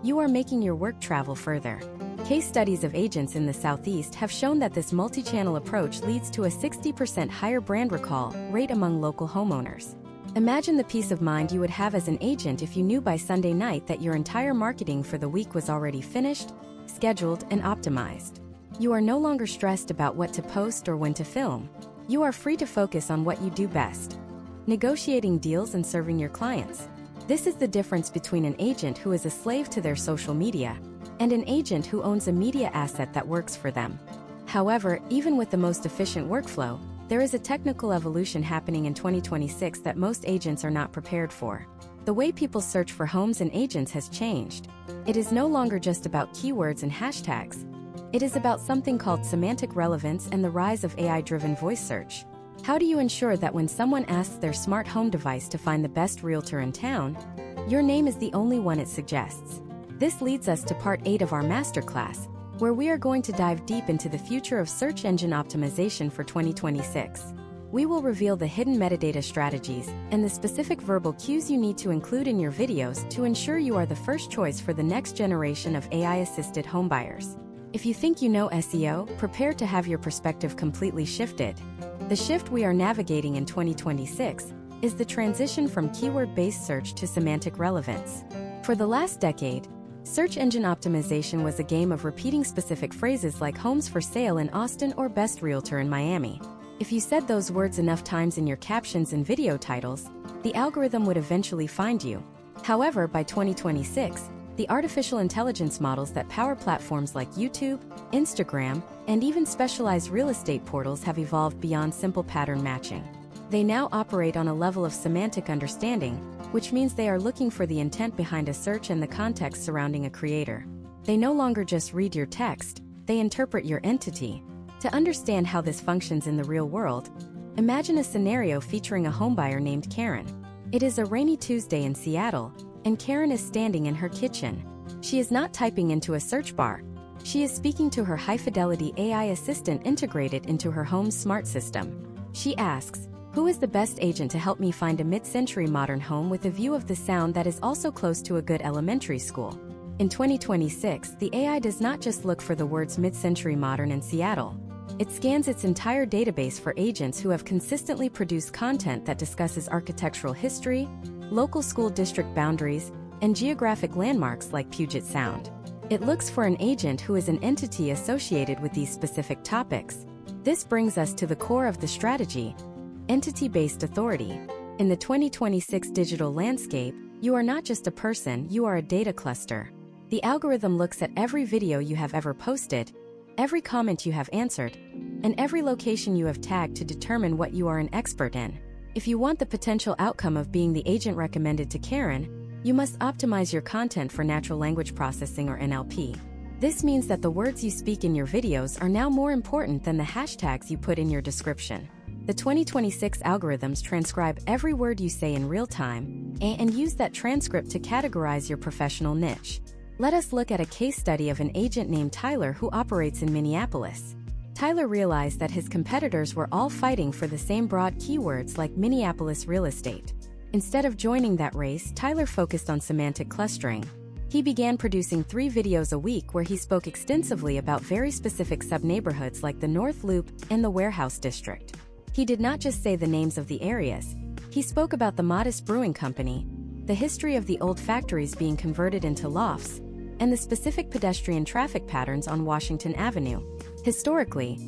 You are making your work travel further. Case studies of agents in the Southeast have shown that this multi-channel approach leads to a 60% higher brand recall rate among local homeowners. Imagine the peace of mind you would have as an agent if you knew by Sunday night that your entire marketing for the week was already finished, scheduled, and optimized. You are no longer stressed about what to post or when to film. You are free to focus on what you do best: negotiating deals and serving your clients. This is the difference between an agent who is a slave to their social media and an agent who owns a media asset that works for them. However, even with the most efficient workflow, there is a technical evolution happening in 2026 that most agents are not prepared for. The way people search for homes and agents has changed. It is no longer just about keywords and hashtags. It is about something called semantic relevance and the rise of AI-driven voice search. How do you ensure that when someone asks their smart home device to find the best realtor in town, your name is the only one it suggests? This leads us to part 8 of our masterclass, where we are going to dive deep into the future of search engine optimization for 2026. We will reveal the hidden metadata strategies and the specific verbal cues you need to include in your videos to ensure you are the first choice for the next generation of AI-assisted homebuyers. If you think you know SEO, prepare to have your perspective completely shifted. The shift we are navigating in 2026 is the transition from keyword-based search to semantic relevance. For the last decade, search engine optimization was a game of repeating specific phrases like homes for sale in Austin or best realtor in Miami. If you said those words enough times in your captions and video titles, the algorithm would eventually find you. However, by 2026, the artificial intelligence models that power platforms like YouTube, Instagram, and even specialized real estate portals have evolved beyond simple pattern matching. They now operate on a level of semantic understanding, which means they are looking for the intent behind a search and the context surrounding a creator. They no longer just read your text, they interpret your entity. To understand how this functions in the real world, imagine a scenario featuring a homebuyer named Karen. It is a rainy Tuesday in Seattle, and Karen is standing in her kitchen. She is not typing into a search bar. She is speaking to her high-fidelity AI assistant integrated into her home's smart system. She asks, "Who is the best agent to help me find a mid-century modern home with a view of the sound that is also close to a good elementary school?" In 2026, the AI does not just look for the words mid-century modern in Seattle. It scans its entire database for agents who have consistently produced content that discusses architectural history, local school district boundaries, and geographic landmarks like Puget Sound. It looks for an agent who is an entity associated with these specific topics. This brings us to the core of the strategy: entity-based authority. In the 2026 digital landscape, you are not just a person, you are a data cluster. The algorithm looks at every video you have ever posted, every comment you have answered, and every location you have tagged to determine what you are an expert in. If you want the potential outcome of being the agent recommended to Karen, you must optimize your content for natural language processing or NLP. This means that the words you speak in your videos are now more important than the hashtags you put in your description. The 2026 algorithms transcribe every word you say in real time and use that transcript to categorize your professional niche. Let us look at a case study of an agent named Tyler who operates in Minneapolis. Tyler realized that his competitors were all fighting for the same broad keywords like Minneapolis real estate. Instead of joining that race, Tyler focused on semantic clustering. He began producing 3 videos a week where he spoke extensively about very specific sub-neighborhoods like the North Loop and the Warehouse District. He did not just say the names of the areas. He spoke about the Modest Brewing Company, the history of the old factories being converted into lofts, and the specific pedestrian traffic patterns on Washington Avenue. Historically,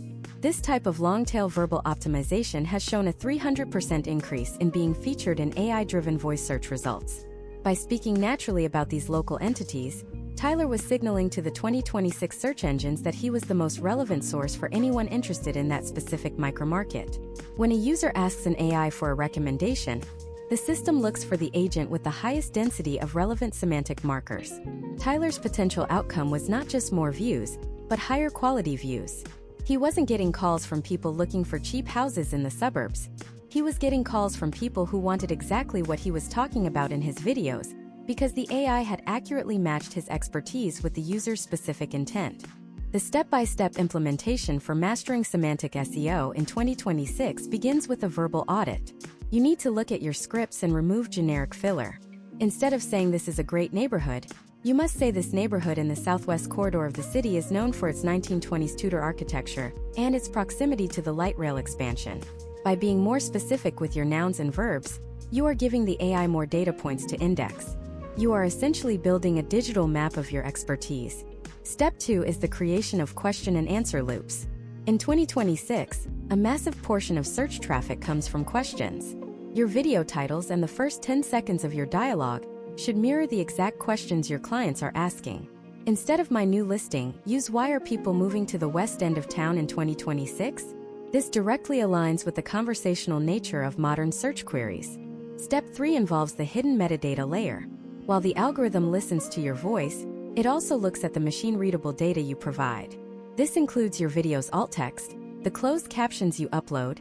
this type of long-tail verbal optimization has shown a 300% increase in being featured in AI-driven voice search results. By speaking naturally about these local entities, Tyler was signaling to the 2026 search engines that he was the most relevant source for anyone interested in that specific micromarket. When a user asks an AI for a recommendation, The system looks for the agent with the highest density of relevant semantic markers. Tyler's potential outcome was not just more views, but higher quality views. He wasn't getting calls from people looking for cheap houses in the suburbs. He was getting calls from people who wanted exactly what he was talking about in his videos, because the AI had accurately matched his expertise with the user's specific intent. The step-by-step implementation for mastering semantic SEO in 2026 begins with a verbal audit. You need to look at your scripts and remove generic filler. Instead of saying this is a great neighborhood, you must say this neighborhood in the southwest corridor of the city is known for its 1920s Tudor architecture and its proximity to the light rail expansion. By being more specific with your nouns and verbs, you are giving the AI more data points to index. You are essentially building a digital map of your expertise. Step 2 is the creation of question and answer loops. In 2026, a massive portion of search traffic comes from questions. Your video titles and the first 10 seconds of your dialogue should mirror the exact questions your clients are asking. Instead of "my new listing," use "why are people moving to the west end of town in 2026?" This directly aligns with the conversational nature of modern search queries. Step 3 involves the hidden metadata layer. While the algorithm listens to your voice, it also looks at the machine-readable data you provide. This includes your video's alt text, the closed captions you upload,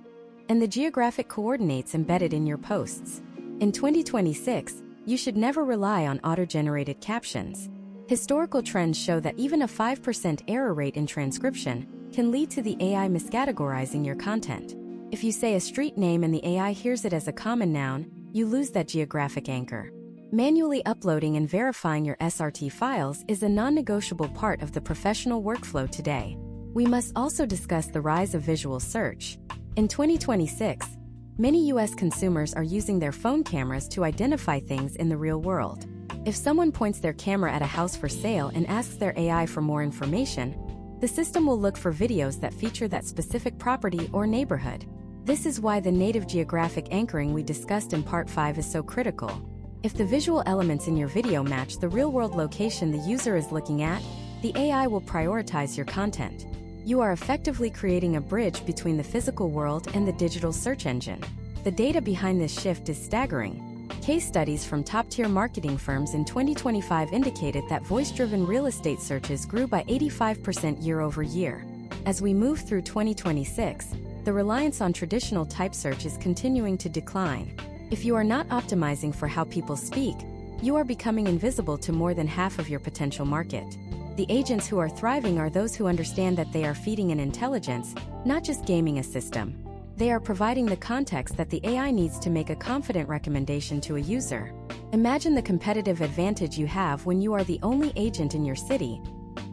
and the geographic coordinates embedded in your posts. In 2026, you should never rely on auto-generated captions. Historical trends show that even a 5% error rate in transcription can lead to the AI miscategorizing your content. If you say a street name and the AI hears it as a common noun, you lose that geographic anchor. Manually uploading and verifying your SRT files is a non-negotiable part of the professional workflow today. We must also discuss the rise of visual search. In 2026, many US consumers are using their phone cameras to identify things in the real world. If someone points their camera at a house for sale and asks their AI for more information, the system will look for videos that feature that specific property or neighborhood. This is why the native geographic anchoring we discussed in Part 5 is so critical. If the visual elements in your video match the real-world location the user is looking at, the AI will prioritize your content. You are effectively creating a bridge between the physical world and the digital search engine. The data behind this shift is staggering. Case studies from top-tier marketing firms in 2025 indicated that voice-driven real estate searches grew by 85% year-over-year. As we move through 2026, the reliance on traditional type search is continuing to decline. If you are not optimizing for how people speak, you are becoming invisible to more than half of your potential market. The agents who are thriving are those who understand that they are feeding an intelligence, not just gaming a system. They are providing the context that the AI needs to make a confident recommendation to a user. Imagine the competitive advantage you have when you are the only agent in your city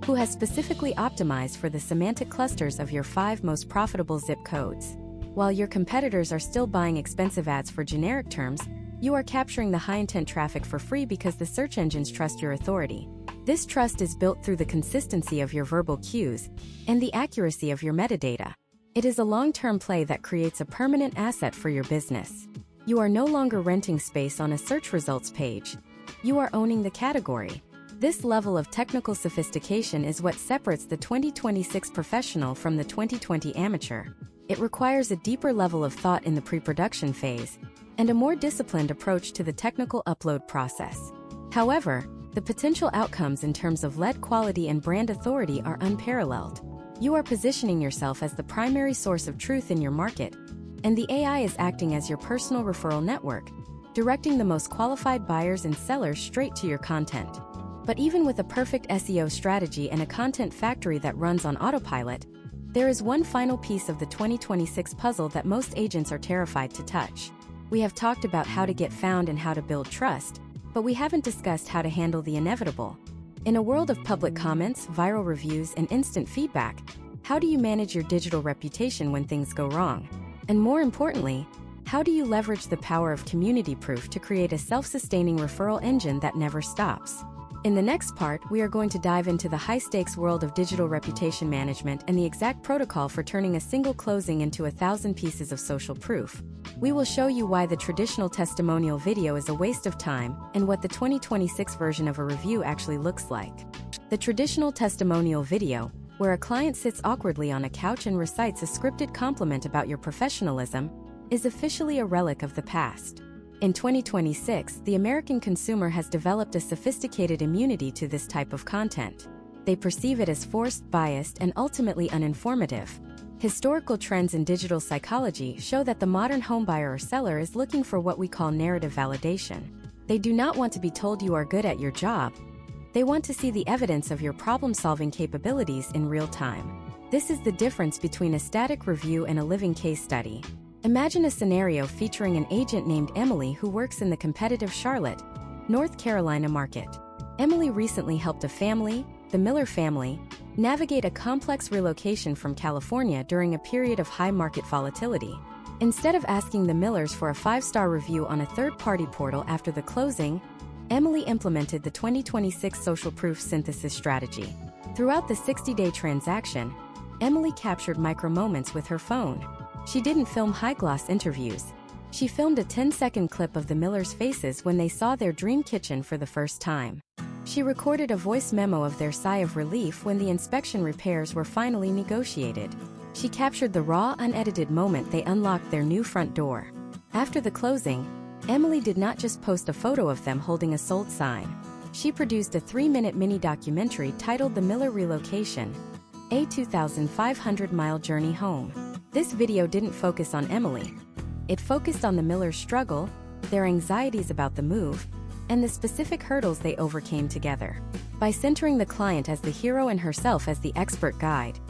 who has specifically optimized for the semantic clusters of your 5 most profitable zip codes. While your competitors are still buying expensive ads for generic terms, you are capturing the high-intent traffic for free because the search engines trust your authority. This trust is built through the consistency of your verbal cues and the accuracy of your metadata. It is a long-term play that creates a permanent asset for your business. You are no longer renting space on a search results page. You are owning the category. This level of technical sophistication is what separates the 2026 professional from the 2020 amateur. It requires a deeper level of thought in the pre-production phase and a more disciplined approach to the technical upload process. However, the potential outcomes in terms of lead quality and brand authority are unparalleled. You are positioning yourself as the primary source of truth in your market, and the AI is acting as your personal referral network, directing the most qualified buyers and sellers straight to your content. But even with a perfect SEO strategy and a content factory that runs on autopilot, there is one final piece of the 2026 puzzle that most agents are terrified to touch. We have talked about how to get found and how to build trust, but we haven't discussed how to handle the inevitable. In a world of public comments, viral reviews, and instant feedback, how do you manage your digital reputation when things go wrong? And more importantly, how do you leverage the power of community proof to create a self-sustaining referral engine that never stops? In the next part, we are going to dive into the high-stakes world of digital reputation management and the exact protocol for turning a single closing into 1,000 pieces of social proof. We will show you why the traditional testimonial video is a waste of time and what the 2026 version of a review actually looks like. The traditional testimonial video, where a client sits awkwardly on a couch and recites a scripted compliment about your professionalism, is officially a relic of the past. In 2026, the American consumer has developed a sophisticated immunity to this type of content. They perceive it as forced, biased, and ultimately uninformative. Historical trends in digital psychology show that the modern homebuyer or seller is looking for what we call narrative validation. They do not want to be told you are good at your job. They want to see the evidence of your problem-solving capabilities in real time. This is the difference between a static review and a living case study. Imagine a scenario featuring an agent named Emily who works in the competitive Charlotte, North Carolina market. Emily recently helped a family, the Miller family, navigate a complex relocation from California during a period of high market volatility. Instead of asking the Millers for a 5-star review on a third-party portal after the closing, Emily implemented the 2026 social proof synthesis strategy. Throughout the 60-day transaction, Emily captured micro-moments with her phone. She didn't film high-gloss interviews. She filmed a 10-second clip of the Millers' faces when they saw their dream kitchen for the first time. She recorded a voice memo of their sigh of relief when the inspection repairs were finally negotiated. She captured the raw, unedited moment they unlocked their new front door. After the closing, Emily did not just post a photo of them holding a sold sign. She produced a 3-minute mini-documentary titled The Miller Relocation, a 2,500-mile journey home. This video didn't focus on Emily. It focused on the Millers' struggle, their anxieties about the move, and the specific hurdles they overcame together. By centering the client as the hero and herself as the expert guide,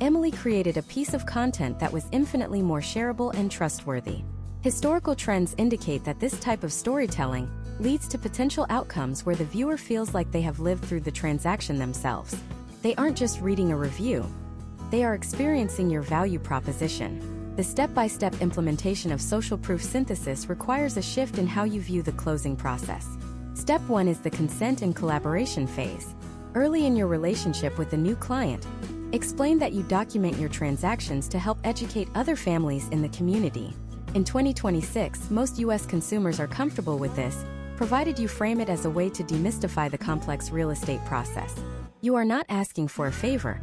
Emily created a piece of content that was infinitely more shareable and trustworthy. Historical trends indicate that this type of storytelling leads to potential outcomes where the viewer feels like they have lived through the transaction themselves. They aren't just reading a review. They are experiencing your value proposition. The step-by-step implementation of social proof synthesis requires a shift in how you view the closing process. Step 1 is the consent and collaboration phase. Early in your relationship with a new client, explain that you document your transactions to help educate other families in the community. In 2026, most U.S. consumers are comfortable with this, provided you frame it as a way to demystify the complex real estate process. You are not asking for a favor.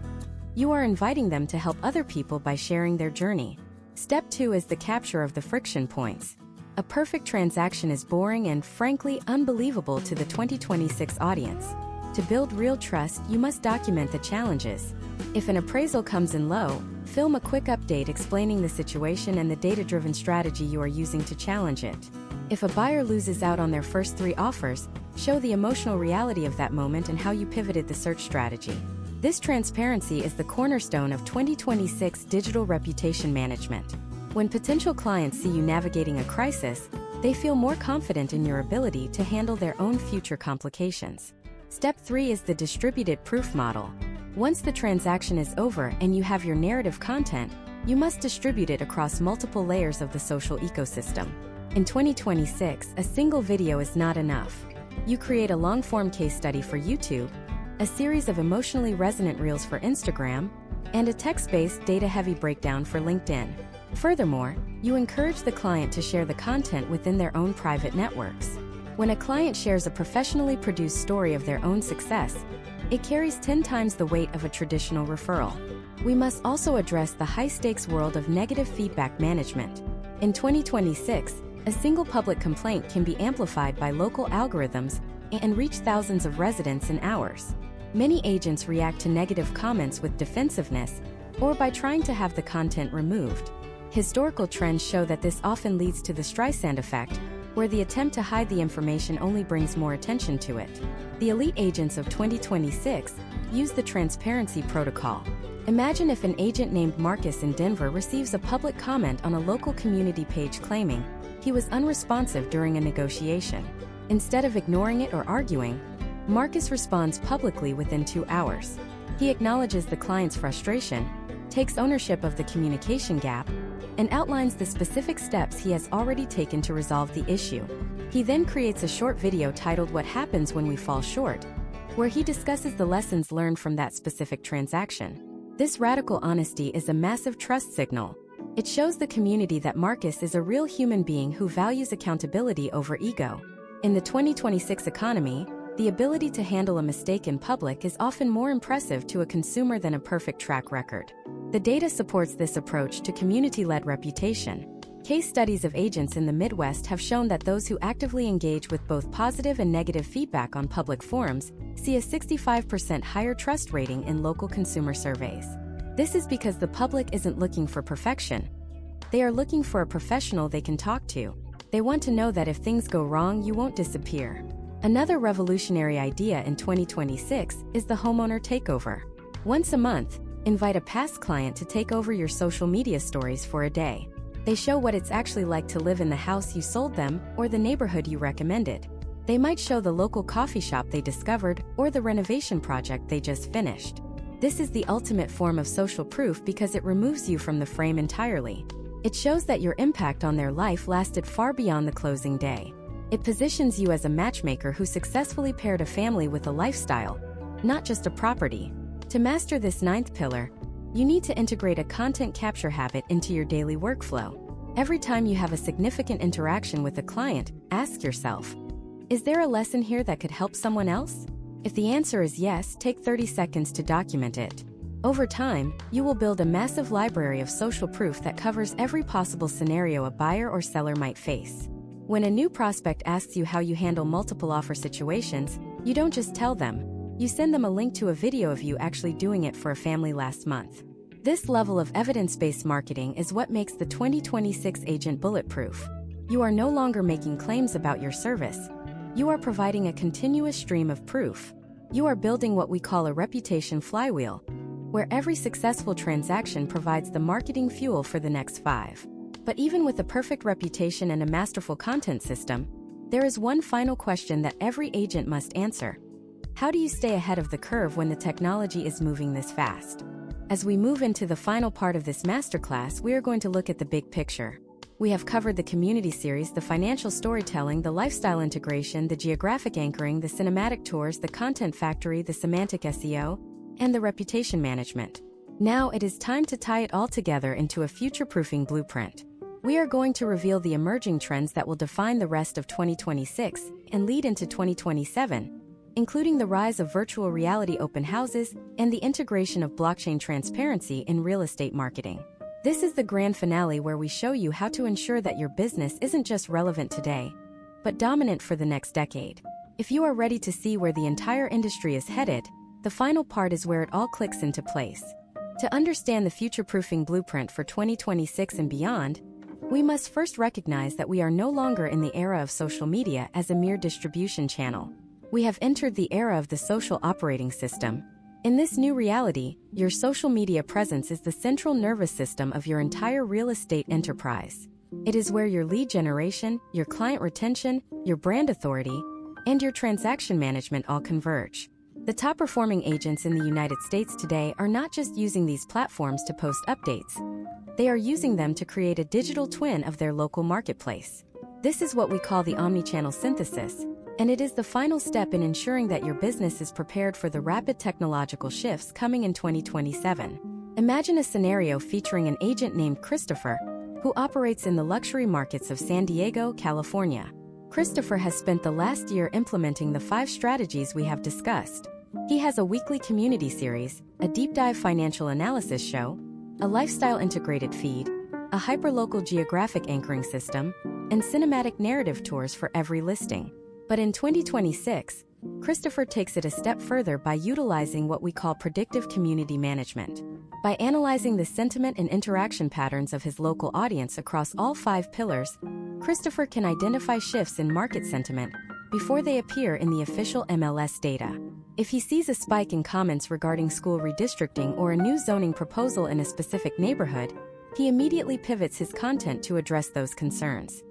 You are inviting them to help other people by sharing their journey. Step 2 is the capture of the friction points. A perfect transaction is boring and, frankly, unbelievable to the 2026 audience. To build real trust, you must document the challenges. If an appraisal comes in low, film a quick update explaining the situation and the data-driven strategy you are using to challenge it. If a buyer loses out on their first 3 offers, show the emotional reality of that moment and how you pivoted the search strategy. This transparency is the cornerstone of 2026 digital reputation management. When potential clients see you navigating a crisis, they feel more confident in your ability to handle their own future complications. Step 3 is the distributed proof model. Once the transaction is over and you have your narrative content, you must distribute it across multiple layers of the social ecosystem. In 2026, a single video is not enough. You create a long-form case study for YouTube, a series of emotionally resonant reels for Instagram, and a text-based, data-heavy breakdown for LinkedIn. Furthermore, you encourage the client to share the content within their own private networks. When a client shares a professionally produced story of their own success, it carries 10 times the weight of a traditional referral. We must also address the high-stakes world of negative feedback management. In 2026, a single public complaint can be amplified by local algorithms and reach thousands of residents in hours. Many agents react to negative comments with defensiveness or by trying to have the content removed. Historical trends show that this often leads to the Streisand effect, where the attempt to hide the information only brings more attention to it. The elite agents of 2026 use the transparency protocol. Imagine if an agent named Marcus in Denver receives a public comment on a local community page claiming he was unresponsive during a negotiation. Instead of ignoring it or arguing, Marcus responds publicly within 2 hours. He acknowledges the client's frustration, takes ownership of the communication gap, and outlines the specific steps he has already taken to resolve the issue. He then creates a short video titled "What Happens When We Fall Short," where he discusses the lessons learned from that specific transaction. This radical honesty is a massive trust signal. It shows the community that Marcus is a real human being who values accountability over ego. In the 2026 economy, the ability to handle a mistake in public is often more impressive to a consumer than a perfect track record. The data supports this approach to community-led reputation. Case studies of agents in the Midwest have shown that those who actively engage with both positive and negative feedback on public forums see a 65% higher trust rating in local consumer surveys. This is because the public isn't looking for perfection. They are looking for a professional they can talk to. They want to know that if things go wrong, you won't disappear. Another revolutionary idea in 2026 is the homeowner takeover. Once a month, invite a past client to take over your social media stories for a day. They show what it's actually like to live in the house you sold them or the neighborhood you recommended. They might show the local coffee shop they discovered or the renovation project they just finished. This is the ultimate form of social proof because it removes you from the frame entirely. It shows that your impact on their life lasted far beyond the closing day. It positions you as a matchmaker who successfully paired a family with a lifestyle, not just a property. To master this ninth pillar, you need to integrate a content capture habit into your daily workflow. Every time you have a significant interaction with a client, ask yourself, is there a lesson here that could help someone else? If the answer is yes, take 30 seconds to document it. Over time, you will build a massive library of social proof that covers every possible scenario a buyer or seller might face. When a new prospect asks you how you handle multiple offer situations, you don't just tell them. You send them a link to a video of you actually doing it for a family last month. This level of evidence-based marketing is what makes the 2026 agent bulletproof. You are no longer making claims about your service. You are providing a continuous stream of proof. You are building what we call a reputation flywheel, where every successful transaction provides the marketing fuel for the next 5. But even with a perfect reputation and a masterful content system, there is one final question that every agent must answer. How do you stay ahead of the curve when the technology is moving this fast? As we move into the final part of this masterclass, we are going to look at the big picture. We have covered the community series, the financial storytelling, the lifestyle integration, the geographic anchoring, the cinematic tours, the content factory, the semantic SEO, and the reputation management. Now it is time to tie it all together into a future-proofing blueprint. We are going to reveal the emerging trends that will define the rest of 2026 and lead into 2027, including the rise of virtual reality open houses and the integration of blockchain transparency in real estate marketing. This is the grand finale where we show you how to ensure that your business isn't just relevant today, but dominant for the next decade. If you are ready to see where the entire industry is headed, the final part is where it all clicks into place. To understand the future-proofing blueprint for 2026 and beyond, we must first recognize that we are no longer in the era of social media as a mere distribution channel. We have entered the era of the social operating system. In this new reality, your social media presence is the central nervous system of your entire real estate enterprise. It is where your lead generation, your client retention, your brand authority, and your transaction management all converge. The top-performing agents in the United States today are not just using these platforms to post updates. They are using them to create a digital twin of their local marketplace. This is what we call the omnichannel synthesis, and it is the final step in ensuring that your business is prepared for the rapid technological shifts coming in 2027. Imagine a scenario featuring an agent named Christopher, who operates in the luxury markets of San Diego, California. Christopher has spent the last year implementing the 5 strategies we have discussed. He has a weekly community series, a deep dive financial analysis show, a lifestyle integrated feed, a hyperlocal geographic anchoring system, and cinematic narrative tours for every listing. But in 2026, Christopher takes it a step further by utilizing what we call predictive community management. By analyzing the sentiment and interaction patterns of his local audience across all 5 pillars, Christopher can identify shifts in market sentiment before they appear in the official MLS data. If he sees a spike in comments regarding school redistricting or a new zoning proposal in a specific neighborhood, he immediately pivots his content to address those concerns.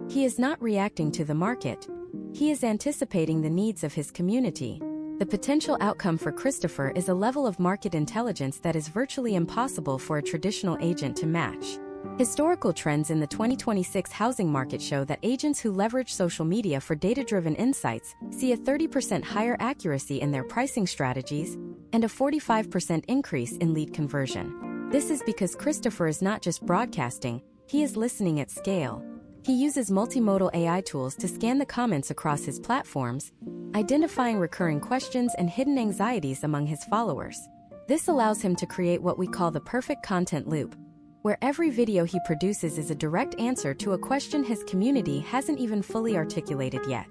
He is not reacting to the market. He is anticipating the needs of his community. The potential outcome for Christopher is a level of market intelligence that is virtually impossible for a traditional agent to match. Historical trends in the 2026 housing market show that agents who leverage social media for data-driven insights see a 30% higher accuracy in their pricing strategies and a 45% increase in lead conversion. This is because Christopher is not just broadcasting, he is listening at scale. He uses multimodal AI tools to scan the comments across his platforms, identifying recurring questions and hidden anxieties among his followers. This allows him to create what we call the perfect content loop. where every video he produces is a direct answer to a question his community hasn't even fully articulated yet.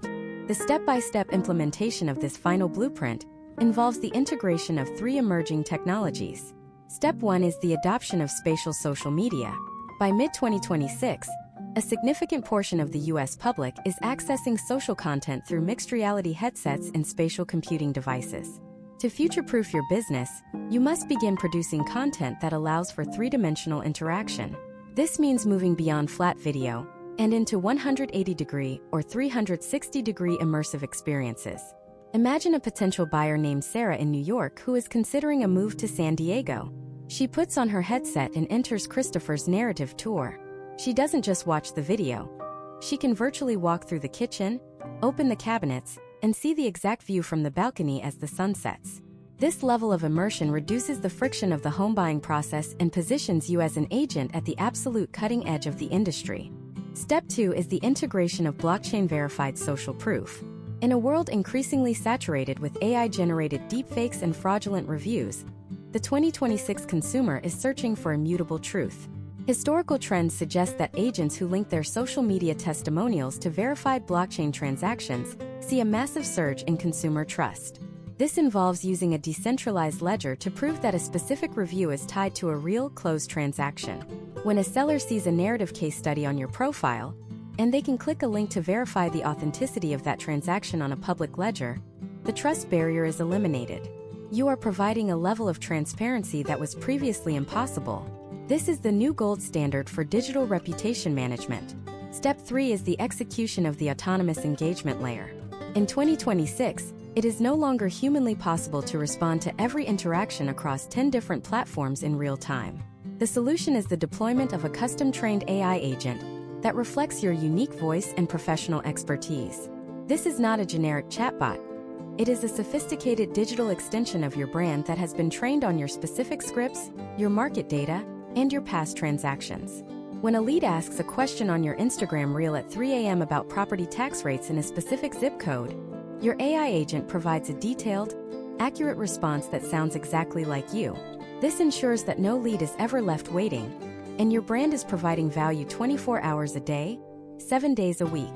The step-by-step implementation of this final blueprint involves the integration of 3 emerging technologies. Step 1 is the adoption of spatial social media. By mid-2026, a significant portion of the US public is accessing social content through mixed reality headsets and spatial computing devices. To future-proof your business, you must begin producing content that allows for 3-dimensional interaction. This means moving beyond flat video and into 180-degree or 360-degree immersive experiences. Imagine a potential buyer named Sarah in New York who is considering a move to San Diego. She puts on her headset and enters Christopher's narrative tour. She doesn't just watch the video. She can virtually walk through the kitchen, open the cabinets, and see the exact view from the balcony as the sun sets. This level of immersion reduces the friction of the home buying process and positions you as an agent at the absolute cutting edge of the industry. Step 2 is the integration of blockchain-verified social proof. In a world increasingly saturated with AI-generated deepfakes and fraudulent reviews, the 2026 consumer is searching for immutable truth. Historical trends suggest that agents who link their social media testimonials to verified blockchain transactions see a massive surge in consumer trust. This involves using a decentralized ledger to prove that a specific review is tied to a real, closed transaction. When a seller sees a narrative case study on your profile, and they can click a link to verify the authenticity of that transaction on a public ledger, the trust barrier is eliminated. You are providing a level of transparency that was previously impossible. This is the new gold standard for digital reputation management. Step 3 is the execution of the autonomous engagement layer. In 2026, it is no longer humanly possible to respond to every interaction across 10 different platforms in real time. The solution is the deployment of a custom-trained AI agent that reflects your unique voice and professional expertise. This is not a generic chatbot. It is a sophisticated digital extension of your brand that has been trained on your specific scripts, your market data, and your past transactions. When a lead asks a question on your Instagram reel at 3 a.m. about property tax rates in a specific zip code, your AI agent provides a detailed, accurate response that sounds exactly like you. This ensures that no lead is ever left waiting, and your brand is providing value 24 hours a day, 7 days a week.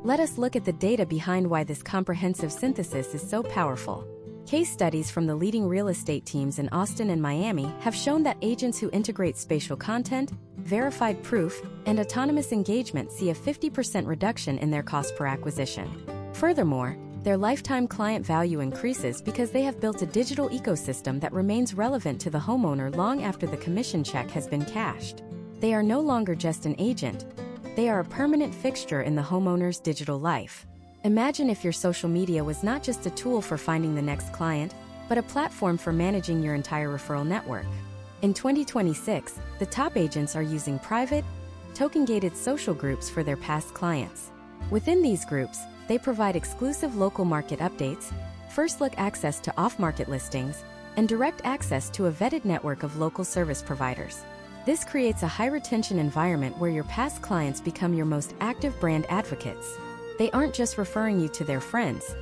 Let us look at the data behind why this comprehensive synthesis is so powerful. Case studies from the leading real estate teams in Austin and Miami have shown that agents who integrate spatial content, verified proof, and autonomous engagement see a 50% reduction in their cost per acquisition. Furthermore, their lifetime client value increases because they have built a digital ecosystem that remains relevant to the homeowner long after the commission check has been cashed. They are no longer just an agent. They are a permanent fixture in the homeowner's digital life. Imagine if your social media was not just a tool for finding the next client, but a platform for managing your entire referral network. In 2026, the top agents are using private, token-gated social groups for their past clients. Within these groups, they provide exclusive local market updates, first-look access to off-market listings, and direct access to a vetted network of local service providers. This creates a high-retention environment where your past clients become your most active brand advocates. They aren't just referring you to their friends.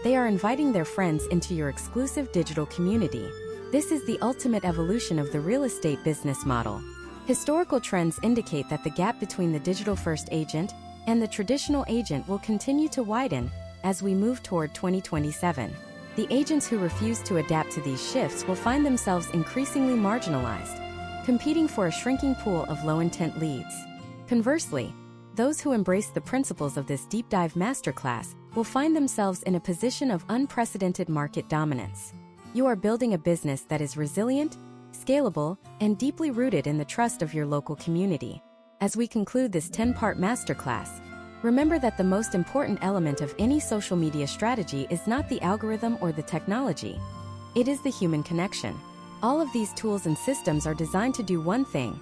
They are inviting their friends into your exclusive digital community. This is the ultimate evolution of the real estate business model. Historical trends indicate that the gap between the digital-first agent and the traditional agent will continue to widen as we move toward 2027. The agents who refuse to adapt to these shifts will find themselves increasingly marginalized, competing for a shrinking pool of low-intent leads. Conversely, those who embrace the principles of this deep dive masterclass will find themselves in a position of unprecedented market dominance. You are building a business that is resilient, scalable, and deeply rooted in the trust of your local community. As we conclude this 10-part masterclass, remember that the most important element of any social media strategy is not the algorithm or the technology. It is the human connection. All of these tools and systems are designed to do one thing: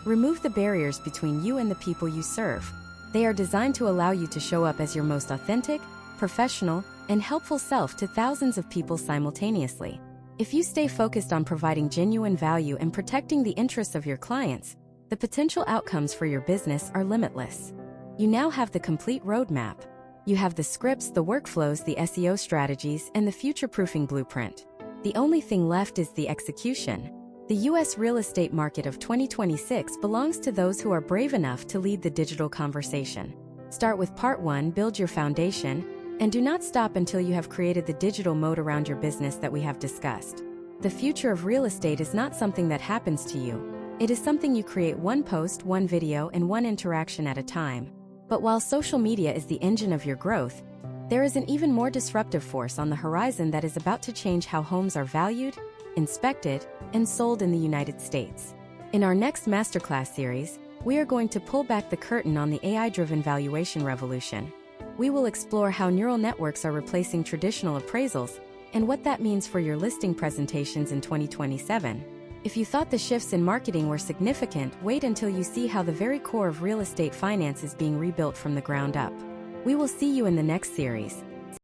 remove the barriers between you and the people you serve. They are designed to allow you to show up as your most authentic, professional, and helpful self to thousands of people simultaneously. If you stay focused on providing genuine value and protecting the interests of your clients, the potential outcomes for your business are limitless. You now have the complete roadmap. You have the scripts, the workflows, the SEO strategies, and the future-proofing blueprint. The only thing left is the execution. The U.S. real estate market of 2026 belongs to those who are brave enough to lead the digital conversation. Start with Part 1, build your foundation, and do not stop until you have created the digital moat around your business that we have discussed. The future of real estate is not something that happens to you. It is something you create one post, one video, and one interaction at a time. But while social media is the engine of your growth, there is an even more disruptive force on the horizon that is about to change how homes are valued, inspected, and sold in the United States. In our next masterclass series, we are going to pull back the curtain on the AI-driven valuation revolution. We will explore how neural networks are replacing traditional appraisals and what that means for your listing presentations in 2027. If you thought the shifts in marketing were significant, wait until you see how the very core of real estate finance is being rebuilt from the ground up. We will see you in the next series.